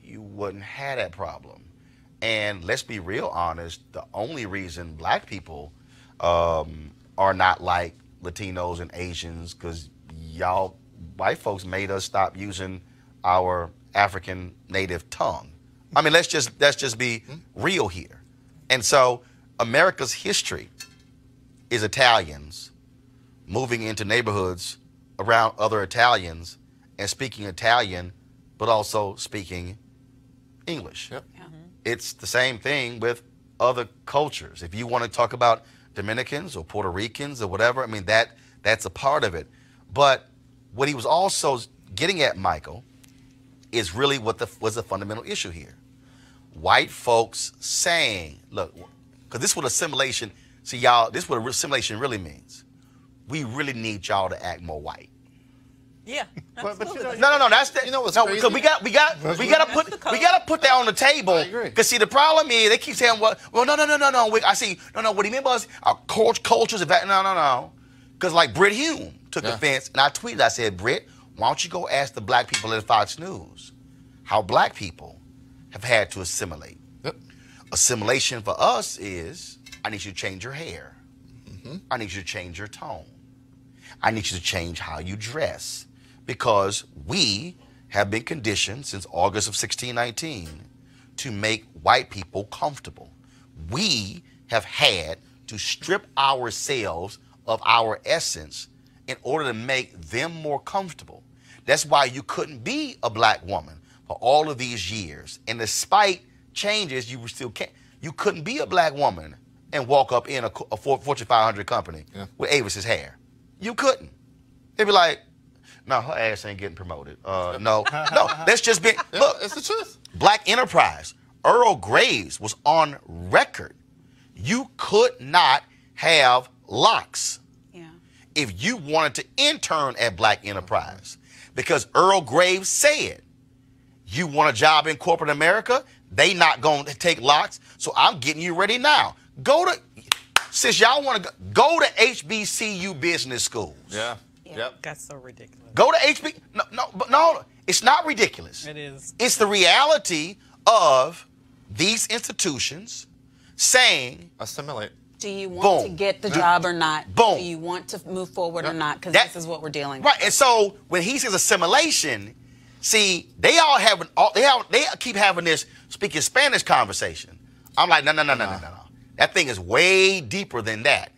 you wouldn't have that problem. And let's be real honest, the only reason black people are not like Latinos and Asians, because y'all white folks made us stop using our African native tongue. I mean, let's just be real here. And so America's history is Italians moving into neighborhoods around other Italians and speaking Italian, but also speaking English. Yep. Yeah. It's the same thing with other cultures. If you want to talk about Dominicans or Puerto Ricans or whatever, I mean, that's a part of it. But what he was also getting at, Michael, is really what was the fundamental issue here. White folks saying, look, because this is what assimilation, see y'all, this is what assimilation really means. We really need y'all to act more white. Yeah. But no, that's the, you know what's no, crazy? because we gotta put that on the table. I agree. Because see, the problem is they keep saying, well, no. I see, no. What he meant was our cultures. No. Because like Britt Hume took offense, and I tweeted. I said, Britt, why don't you go ask the black people at Fox News how black people have had to assimilate? Yep. Assimilation for us is, I need you to change your hair. I need you to change your tone. I need you to change how you dress, because we have been conditioned since August of 1619 to make white people comfortable. We have had to strip ourselves of our essence in order to make them more comfortable. That's why you couldn't be a black woman for all of these years. And despite changes, you couldn't be a black woman and walk up in a Fortune 500 company with Avis's hair. You couldn't. They'd be like, no, her ass ain't getting promoted. No, that's just been, look, it's the truth. Black enterprise. Earl Graves was on record. You could not have locks if you wanted to intern at Black Enterprise, because Earl Graves said, you want a job in corporate America? They not going to take locks, so I'm getting you ready now. Since y'all want to go to HBCU business schools. Yeah. Yep. That's so ridiculous. Go to no, it's not ridiculous. It is. It's the reality of these institutions saying, assimilate. Do you want to get the job or not? Boom. Do you want to move forward or not? Because this is what we're dealing with. Right, and so when he says assimilation, see, they keep having this speaking Spanish conversation. I'm like, no. That thing is way deeper than that.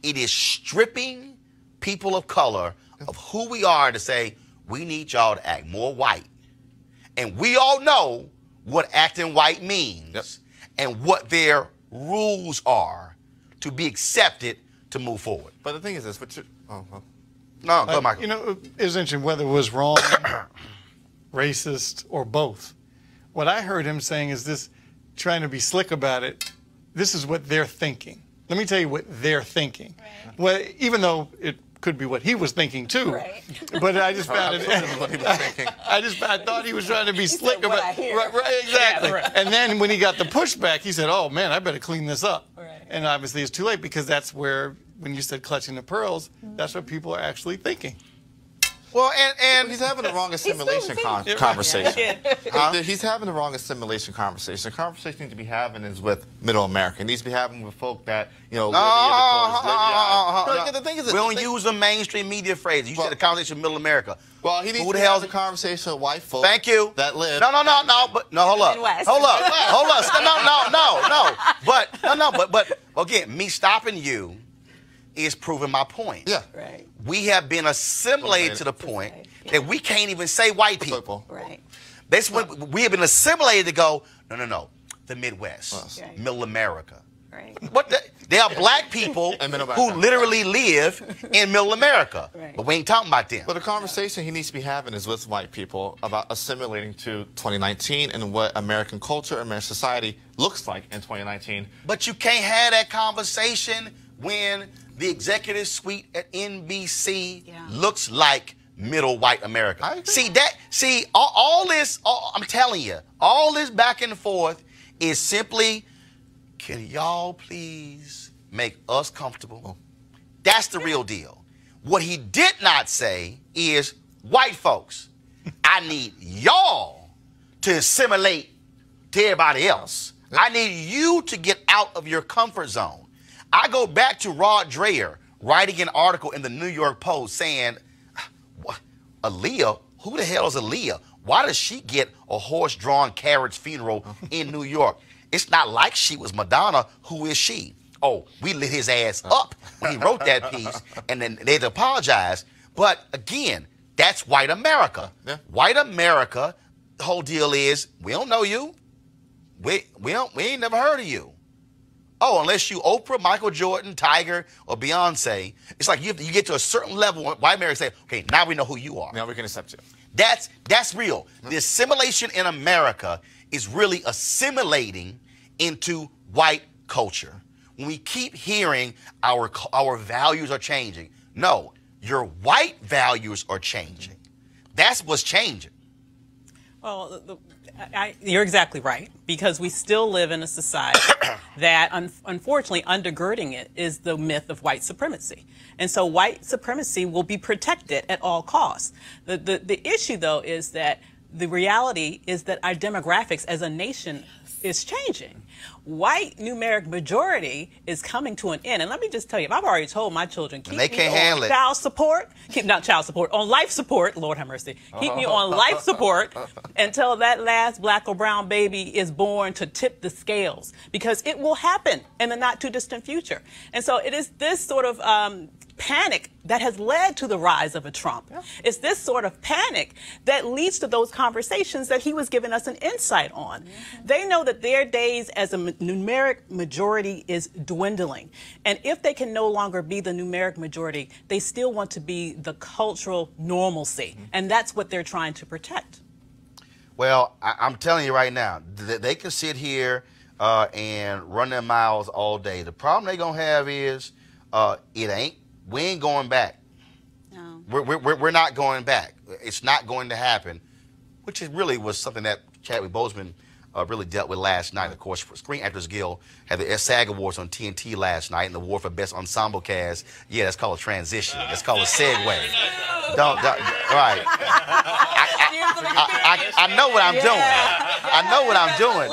It is stripping people of color of who we are to say, we need yall to act more white. And we all know what acting white means and what their rules are to be accepted to move forward. But the thing is this, No, go, Michael. You know, it's interesting whether it was wrong, racist, or both. What I heard him saying is this, trying to be slick about it, this is what they're thinking. Let me tell you what they're thinking. Right. Well, even though it could be what he was thinking too. Right. But I just found it. What he was thinking. I thought he was trying to be slick about it. Right, exactly. Yeah, right. And then when he got the pushback, he said, "Oh man, I better clean this up." Right. And obviously it's too late, because that's where, when you said clutching the pearls, that's what people are actually thinking. Well, and he's having the wrong assimilation conversation. He's having the wrong assimilation conversation. The conversation he needs to be having is with middle America. He needs to be having with folk that, you know, the thing is, we don't use the mainstream media phrase. You said the conversation with middle America. Well, he needs to have a conversation with white folk. Thank you. That live. No, hold up. But again, me stopping you is proving my point. Yeah. Right. We have been assimilated to the point that we can't even say white people. Right. That's when we have been assimilated to go, no, the Midwest, middle America. Right. There are black people who literally live in middle America, but we ain't talking about them. But the conversation he needs to be having is with white people about assimilating to 2019 and what American culture, American society looks like in 2019. But you can't have that conversation when the executive suite at NBC looks like middle white America. I agree. See, all this, I'm telling you, all this back and forth is simply, can y'all please make us comfortable? That's the real deal. What he did not say is, white folks, I need y'all to assimilate to everybody else. I need you to get out of your comfort zone. I go back to Rod Dreher writing an article in the New York Post saying, Aaliyah, who the hell is Aaliyah? Why does she get a horse-drawn carriage funeral in New York? It's not like she was Madonna. Who is she? Oh, we lit his ass up when he wrote that piece, and then they'd apologize. But again, that's white America. Yeah. White America, the whole deal is, we don't know you. We ain't never heard of you. Oh, unless you Oprah, Michael Jordan, Tiger, or Beyonce. It's like you get to a certain level, white America say, okay, now we know who you are. Now we can accept you. That's real. The assimilation in America is really assimilating into white culture. When we keep hearing our values are changing. No, your white values are changing. That's what's changing. Well, you're exactly right, because we still live in a society that, unfortunately, undergirding it is the myth of white supremacy. And so white supremacy will be protected at all costs. The issue, though, is that the reality is that our demographics as a nation is changing. White numeric majority is coming to an end. And let me just tell you, I've already told my children, keep me on child support, on life support, Lord have mercy, keep me on life support until that last black or brown baby is born to tip the scales, because it will happen in the not too distant future. And so it is this sort of panic that has led to the rise of a Trump. Yeah. It's this sort of panic that leads to those conversations that he was giving us an insight on. Mm-hmm. They know that their days as a numeric majority is dwindling. And if they can no longer be the numeric majority, they still want to be the cultural normalcy. Mm-hmm. And that's what they're trying to protect. Well, I'm telling you right now, they can sit here and run their mouths all day. The problem they're going to have is we ain't going back. No. We're not going back. It's not going to happen, which really was something that Chadwick Boseman really dealt with last night. Of course, Screen Actors Guild had the SAG Awards on TNT last night, and the award for Best Ensemble Cast. Yeah, that's called a transition. That's called a segue. Right. I know what I'm doing. I know what I'm doing.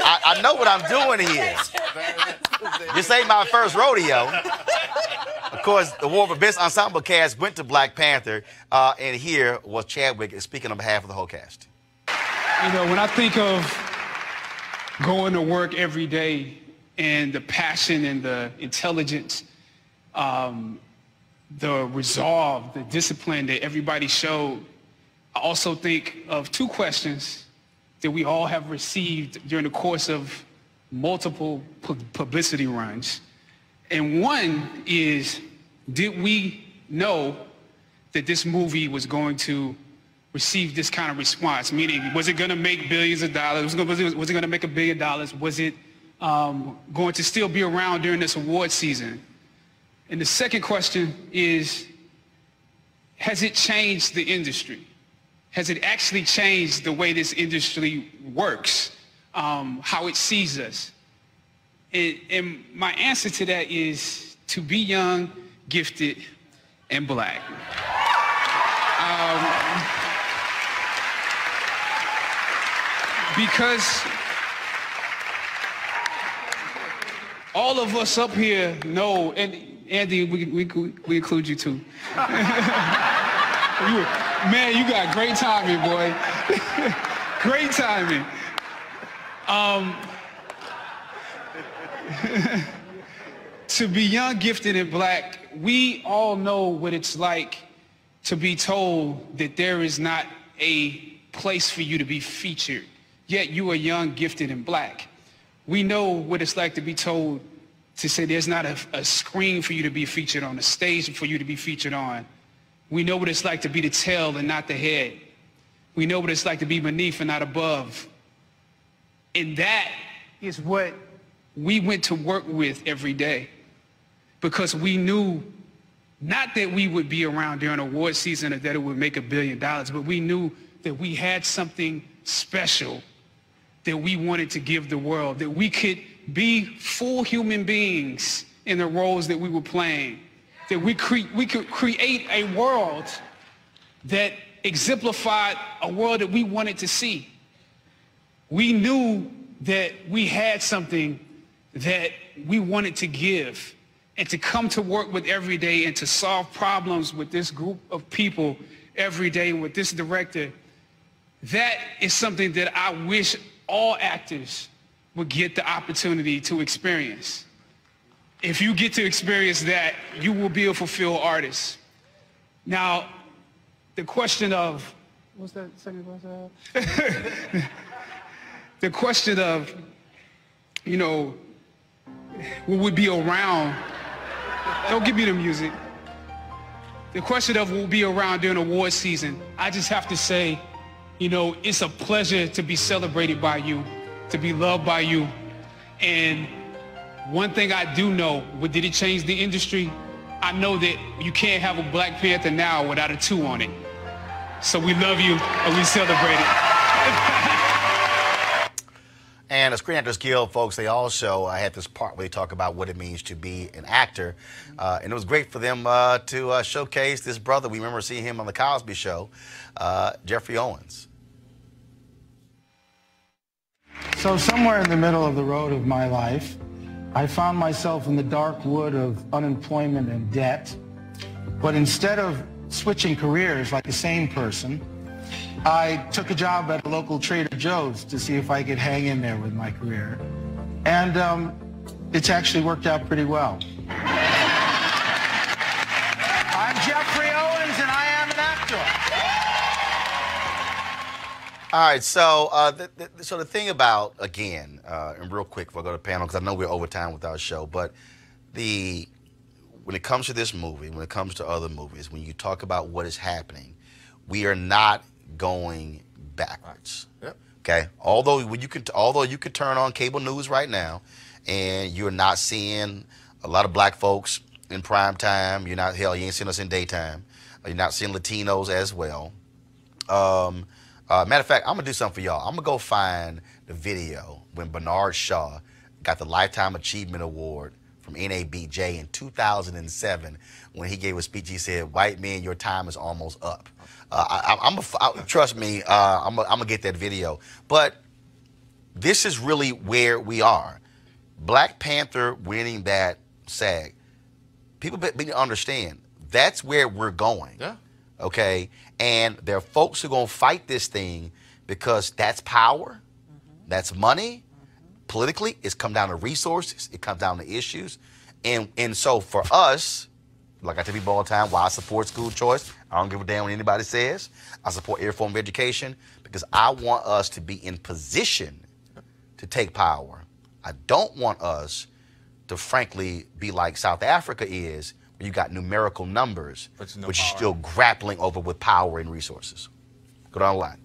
I know what I'm doing here. This ain't my first rodeo. Of course, the award for Best Ensemble Cast went to Black Panther, and here was Chadwick speaking on behalf of the whole cast. You know, when I think of going to work every day and the passion and the intelligence, the resolve, the discipline that everybody showed, I also think of two questions that we all have received during the course of multiple publicity runs. And one is, did we know that this movie was going to receive this kind of response? Meaning, was it going to make billions of dollars? Was it going to make $1 billion? Was it going to still be around during this award season? And the second question is, has it changed the industry? Has it actually changed the way this industry works, how it sees us? And my answer to that is to be young, gifted, and black. Because all of us up here know, and Andy, we include you too. Man, you got great timing, boy. Great timing. To be young, gifted, and black, we all know what it's like to be told that there is not a place for you to be featured, yet you are young, gifted, and black. We know what it's like to be told to say there's not a screen for you to be featured on, a stage for you to be featured on. We know what it's like to be the tail and not the head. We know what it's like to be beneath and not above. And that is what we went to work with every day, because we knew not that we would be around during award season or that it would make $1 billion, but we knew that we had something special that we wanted to give the world, that we could be full human beings in the roles that we were playing, that we could create a world that exemplified a world that we wanted to see. We knew that we had something that we wanted to give, and to come to work with every day and to solve problems with this group of people every day with this director, that is something that I wish all actors would get the opportunity to experience. If you get to experience that, you will be a fulfilled artist. Now, the question of, what's that second question? The question of, you know, will we be around? Don't give me the music. The question of will we be around during award season, I just have to say, you know, it's a pleasure to be celebrated by you, to be loved by you. And one thing I do know, did it change the industry? I know that you can't have a Black Panther now without a 2 on it. So we love you and we celebrate it. And the Screen Actors Guild, folks, they also had this part where they talk about what it means to be an actor. And it was great for them to showcase this brother. We remember seeing him on The Cosby Show, Jeffrey Owens. So somewhere in the middle of the road of my life, I found myself in the dark wood of unemployment and debt. But instead of switching careers like a sane person, I took a job at a local Trader Joe's to see if I could hang in there with my career. And it's actually worked out pretty well. I'm Jeffrey Owens, and I am an actor. All right, so so the thing about, again, and real quick before I go to the panel, because I know we're over time with our show, but when it comes to this movie, when it comes to other movies, when you talk about what is happening, we are not going backwards. Yep. Okay. Although you could turn on cable news right now, and you're not seeing a lot of black folks in prime time. You ain't seeing us in daytime. You're not seeing Latinos as well. Matter of fact, I'm gonna do something for y'all. I'm gonna go find the video when Bernard Shaw got the Lifetime Achievement Award from NABJ in 2007 when he gave a speech. He said, "White men, your time is almost up." Trust me, I'm gonna get that video. But this is really where we are. Black Panther winning that SAG. People need to understand that's where we're going. Yeah. Okay. And there are folks who are gonna fight this thing because that's power, that's money. Politically, it's come down to resources. It comes down to issues, and so for us. Like I tell people all the time, why I support school choice. I don't give a damn what anybody says. I support every form of education because I want us to be in position to take power. I don't want us to, frankly, be like South Africa is, where you got numerical numbers, but you're still grappling over with power and resources. Go down the line.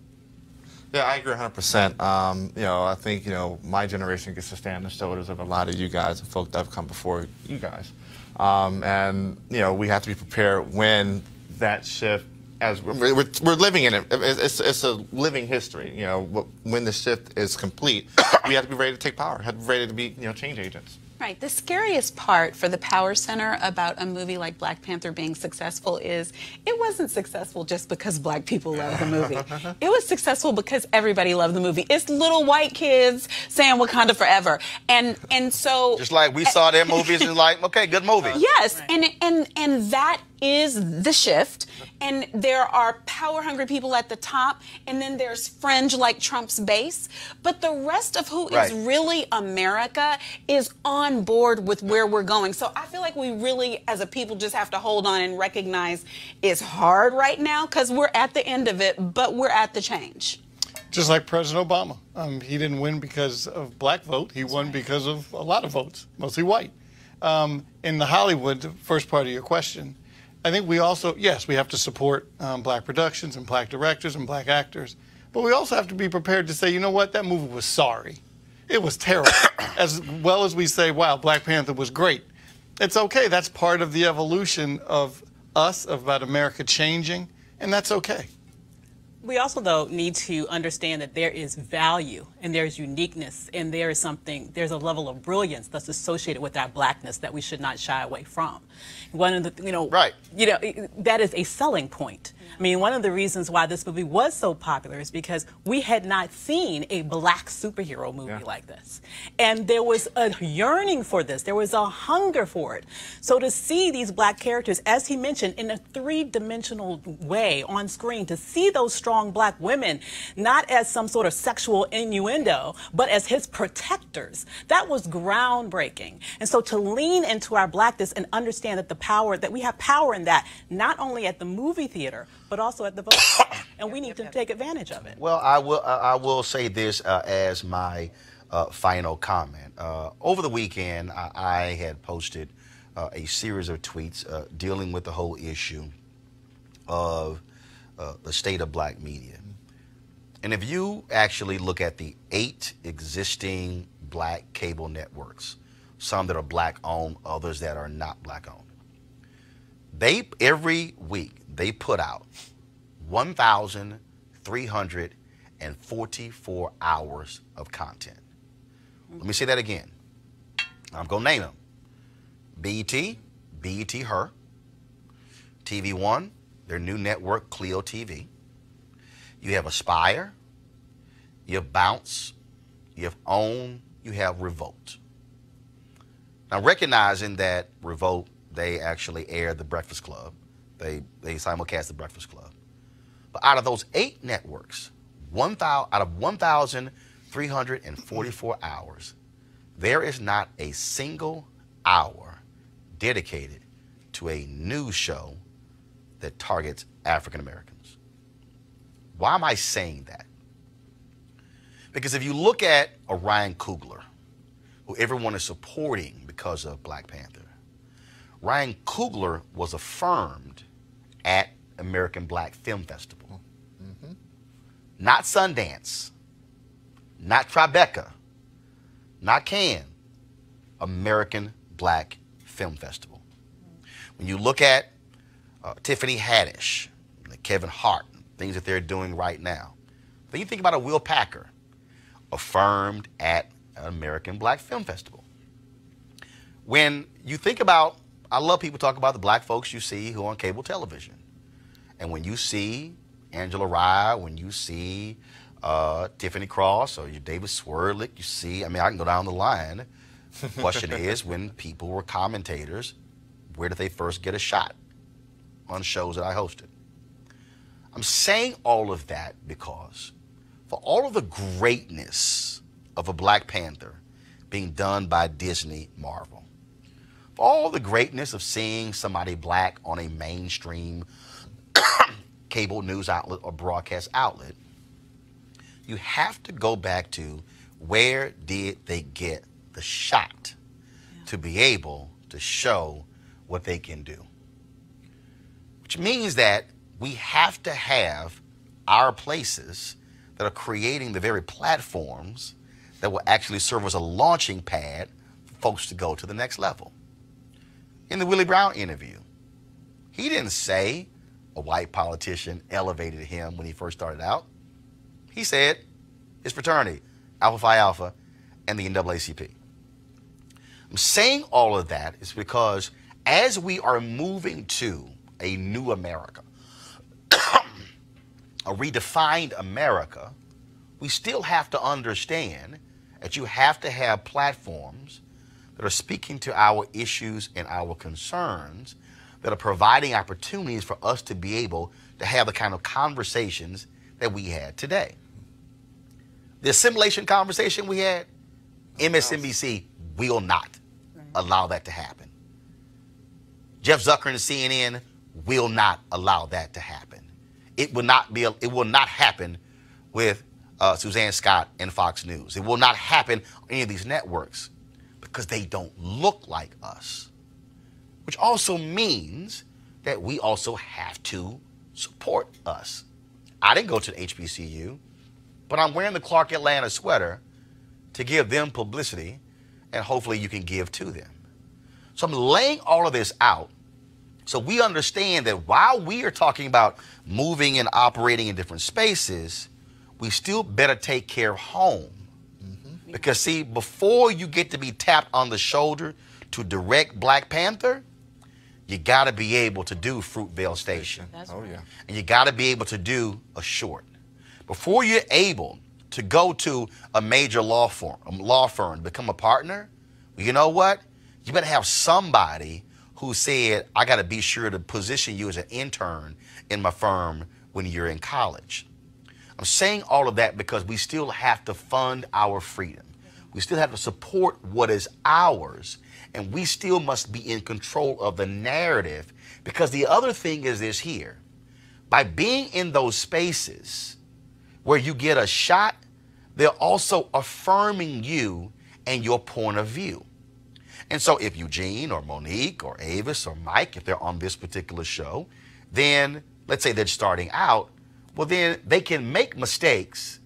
Yeah, I agree 100%. You know, I think, you know, my generation gets to stand on the shoulders of a lot of you guys and folk that have come before you guys. And, you know, we have to be prepared when that shift, as we're living in it, it's a living history. You know, when the shift is complete, we have to be ready to take power, have to be ready to be, you know, change agents. Right. The scariest part for the Power Center about a movie like Black Panther being successful is it wasn't successful just because black people love the movie. It was successful because everybody loved the movie. It's little white kids saying Wakanda forever. And so just like we saw their movies and like, okay, good movie. Yes. Right. And that is the shift. And there are power-hungry people at the top, and then there's fringe like Trump's base. But the rest of who is really America is on board with where we're going. So I feel like we really, as a people, just have to hold on and recognize it's hard right now because we're at the end of it, but we're at the change. Just like President Obama. He didn't win because of black vote. He won because of a lot of votes, mostly white. In the Hollywood, the first part of your question, I think we also, yes, we have to support black productions and black directors and black actors, but we also have to be prepared to say, you know what, that movie was sorry. It was terrible. As well as we say, wow, Black Panther was great. It's okay. That's part of the evolution of us, about America changing, and that's okay. We also, though, need to understand that there is value and there's uniqueness and there's a level of brilliance that's associated with our blackness that we should not shy away from. One of the, right. That is a selling point. I mean, one of the reasons why this movie was so popular is because we had not seen a black superhero movie like this. And there was a yearning for this. There was a hunger for it. So to see these black characters, as he mentioned, in a three-dimensional way on screen, to see those strong black women, not as some sort of sexual innuendo, but as his protectors, that was groundbreaking. And so to lean into our blackness and understand that that we have power in that, not only at the movie theater, but also at the vote. And we need to take advantage of it. Well, I will say this as my final comment. Over the weekend, I had posted a series of tweets dealing with the whole issue of the state of black media. And if you actually look at the 8 existing black cable networks, some that are black owned, others that are not black owned, every week they put out 1,344 hours of content. Let me say that again. I'm going to name them. BET, BET Her, TV One, their new network, Clio TV. You have Aspire, you have Bounce, you have Own, you have Revolt. Now, recognizing that Revolt, they actually air The Breakfast Club. They simulcast The Breakfast Club. But out of those 8 networks, out of 1,344 hours, there is not a single hour dedicated to a news show that targets African Americans. Why am I saying that? Because if you look at Ryan Coogler, who everyone is supporting because of Black Panther, Ryan Coogler was affirmed at American Black Film Festival. Mm-hmm. Not Sundance, not Tribeca, not Cannes, American Black Film Festival. When you look at Tiffany Haddish, Kevin Hart, things that they're doing right now, then you think about a Will Packer, affirmed at American Black Film Festival. When you think about, I love people talk about the black folks you see who are on cable television. And when you see Angela Rye, when you see Tiffany Cross or your David Swirlick, you see, I can go down the line. The question is, when people were commentators, where did they first get a shot on shows that I hosted? I'm saying all of that because for all of the greatness of a Black Panther being done by Disney Marvel, for all the greatness of seeing somebody black on a mainstream cable news outlet or broadcast outlet, you have to go back to where did they get the shot to be able to show what they can do. Which means that we have to have our places that are creating the very platforms that will actually serve as a launching pad for folks to go to the next level. In the Willie Brown interview, he didn't say a white politician elevated him when he first started out. He said his fraternity, Alpha Phi Alpha, and the NAACP. I'm saying all of that is because as we are moving to a new America, a redefined America, we still have to understand that you have to have platforms that are speaking to our issues and our concerns, that are providing opportunities for us to be able to have the kind of conversations that we had today. The assimilation conversation we had, MSNBC will not allow that to happen. Jeff Zucker and CNN will not allow that to happen. It will not happen with Suzanne Scott and Fox News. It will not happen on any of these networks because they don't look like us. Which also means that we also have to support us. I didn't go to the HBCU, but I'm wearing the Clark Atlanta sweater to give them publicity, and hopefully you can give to them. So I'm laying all of this out So we understand that while we are talking about moving and operating in different spaces, we still better take care of home. Because see, before you get to be tapped on the shoulder to direct Black Panther, you got to be able to do Fruitvale Station. Yeah. And you got to be able to do a short. Before you're able to go to a major law firm, become a partner, you know what? You better have somebody who said, I got to be sure to position you as an intern in my firm when you're in college. I'm saying all of that because we still have to fund our freedom. We still have to support what is ours, and we still must be in control of the narrative, because the other thing is this here. By being in those spaces where you get a shot, they're also affirming you and your point of view. And so if Eugene or Monique or Avis or Mike, if they're on this particular show, then let's say they're starting out, well, then they can make mistakes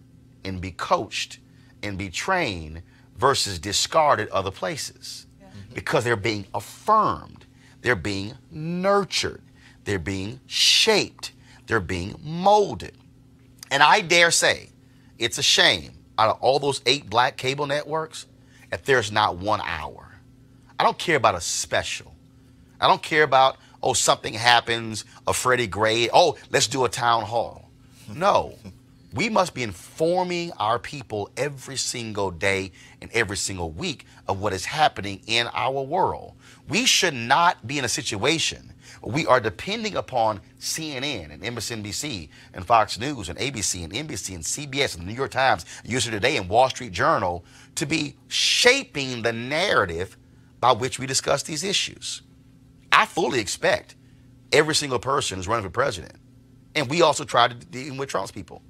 and be coached and be trained versus discarded other places, because they're being affirmed, they're being nurtured, they're being shaped, they're being molded. And I dare say it's a shame out of all those 8 Black cable networks if there's not 1 hour. I don't care about a special. I don't care about, oh, something happens, a Freddie Gray, oh, let's do a town hall. No, we must be informing our people every single day and every single week of what is happening in our world. We should not be in a situation where we are depending upon CNN and MSNBC and Fox News and ABC and NBC and CBS and the New York Times, USA Today and Wall Street Journal to be shaping the narrative by which we discuss these issues. I fully expect every single person who's running for president, and we also try to deal with Trump's people,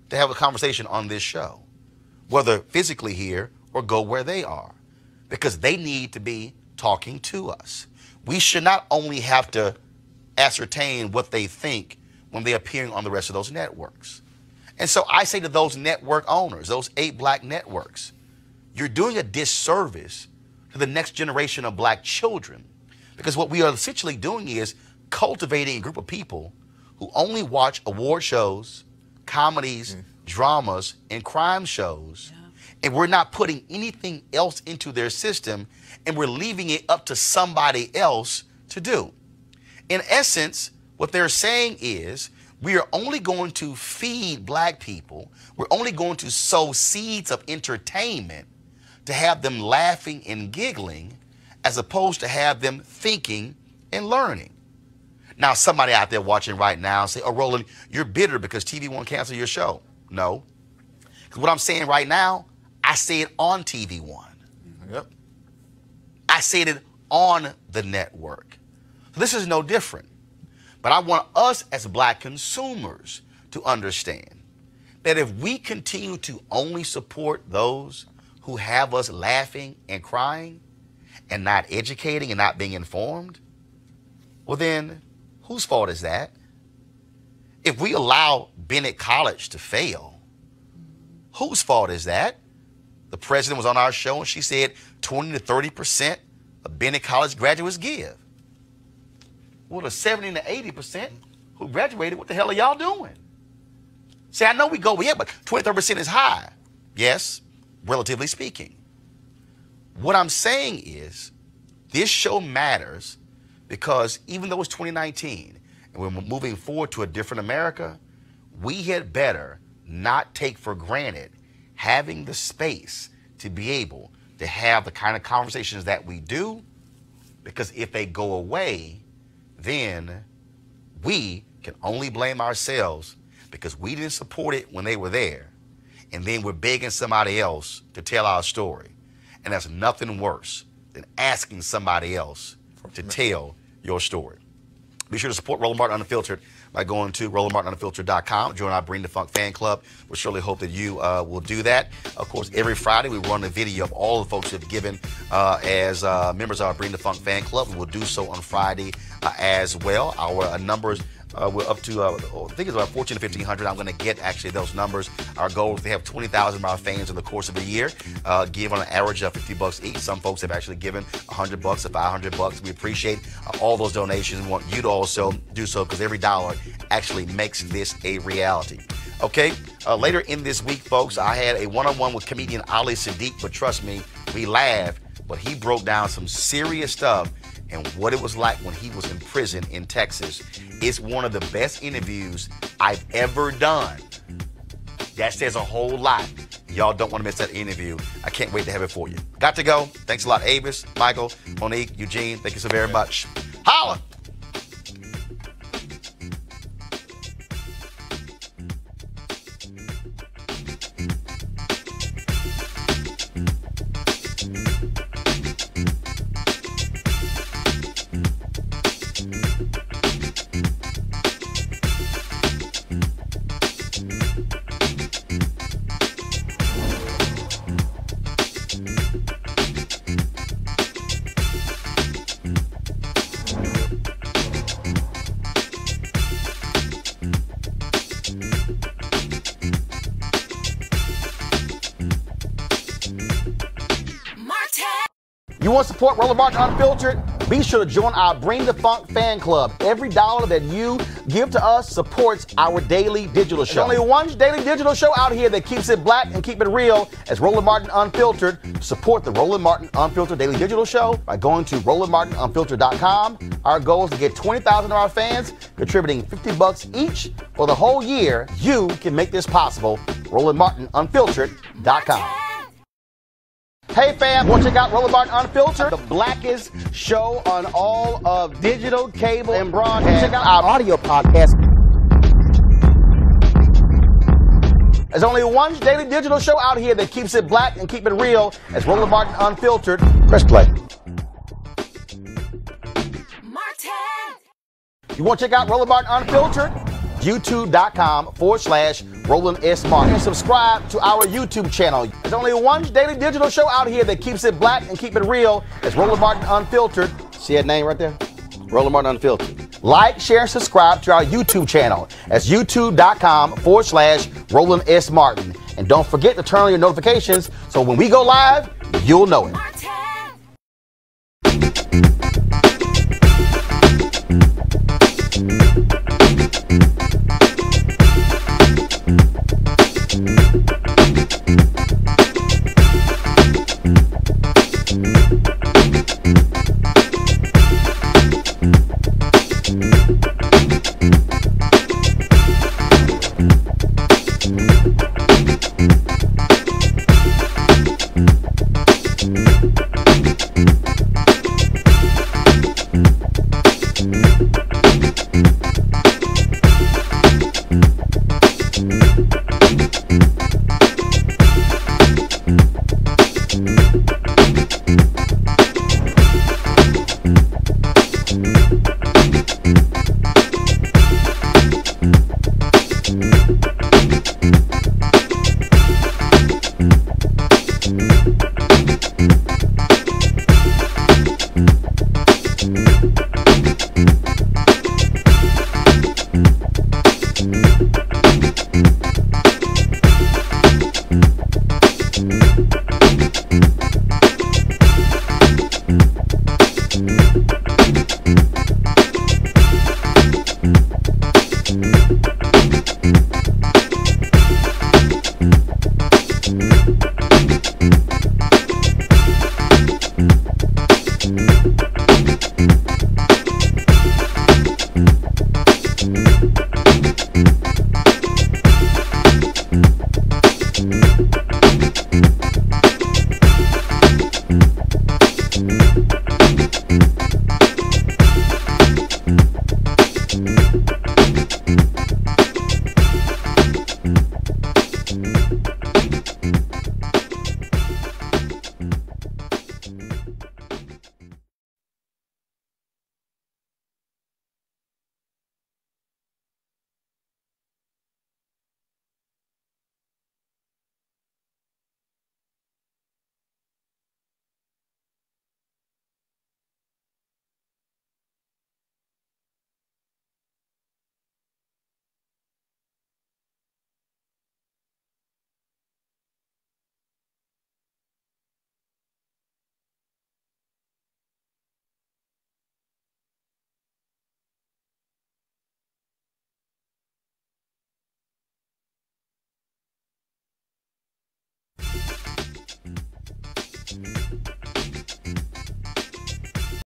to have a conversation on this show, whether physically here or go where they are, because they need to be talking to us. We should not only have to ascertain what they think when they're appearing on the rest of those networks. And so I say to those network owners, those 8 Black networks, you're doing a disservice to the next generation of Black children, because what we are essentially doing is cultivating a group of people who only watch award shows, comedies, dramas, and crime shows, and we're not putting anything else into their system, and we're leaving it up to somebody else to do. In essence, what they're saying is we are only going to feed Black people, we're only going to sow seeds of entertainment to have them laughing and giggling, as opposed to have them thinking and learning. Now, somebody out there watching right now say, oh, Roland, you're bitter because TV won't cancel your show. No. Because what I'm saying right now, I say it on TV One. Yep. I said it on the network. So this is no different. But I want us as Black consumers to understand that if we continue to only support those who have us laughing and crying and not educating and not being informed, well then, whose fault is that? If we allow Bennett College to fail, whose fault is that? The president was on our show and she said 20 to 30% of Bennett College graduates give. Well, the 70 to 80% who graduated, what the hell are y'all doing? See, I know we go, yeah, but 20 to 30% is high. Yes, relatively speaking. What I'm saying is this show matters because even though it's 2019 and we're moving forward to a different America, we had better not take for granted having the space to be able to have the kind of conversations that we do, because if they go away, then we can only blame ourselves because we didn't support it when they were there, and then we're begging somebody else to tell our story. And that's nothing worse than asking somebody else to tell your story. Be sure to support Roland Martin Unfiltered by going to RolandMartinUnfiltered.com. Join our Bring the Funk fan club. We surely hope that you will do that. Of course, every Friday we run a video of all the folks who have given as members of our Bring the Funk fan club. We will do so on Friday as well. Our numbers We're up to, I think it's about 1,400 to 1,500. I'm going to get actually those numbers. Our goal is to have 20,000 of our fans in the course of the year, give on an average of $50 each. Some folks have actually given $100 to $500. We appreciate all those donations. We want you to also do so because every dollar actually makes this a reality. Okay, later in this week, folks, I had a one-on-one with comedian Ali Sadiq, but trust me, we laughed, but he broke down some serious stuff and what it was like when he was in prison in Texas. It's one of the best interviews I've ever done. That says a whole lot. Y'all don't want to miss that interview. I can't wait to have it for you. Got to go. Thanks a lot, Avis, Michael, Monique, Eugene. Thank you so very much. Holla! You want to support Roland Martin Unfiltered? Be sure to join our Bring the Funk fan club. Every dollar that you give to us supports our daily digital show. There's only one daily digital show out here that keeps it black and keep it real as Roland Martin Unfiltered. Support the Roland Martin Unfiltered daily digital show by going to RolandMartinUnfiltered.com. Our goal is to get 20,000 of our fans contributing $50 each for the whole year. You can make this possible. RolandMartinUnfiltered.com. Hey fam, want to check out Roland Martin Unfiltered, the blackest show on all of digital, cable, and broadcast. Check out our audio podcast. There's only one daily digital show out here that keeps it black and keep it real as Roland Martin Unfiltered. Press play. Martin! You want to check out Roland Martin Unfiltered? YouTube.com/Roland S. Martin. And subscribe to our YouTube channel. There's only one daily digital show out here that keeps it black and keep it real. It's Roland Martin Unfiltered. See that name right there? Roland Martin Unfiltered. Like, share, and subscribe to our YouTube channel. That's YouTube.com/Roland S. Martin. And don't forget to turn on your notifications so when we go live, you'll know it.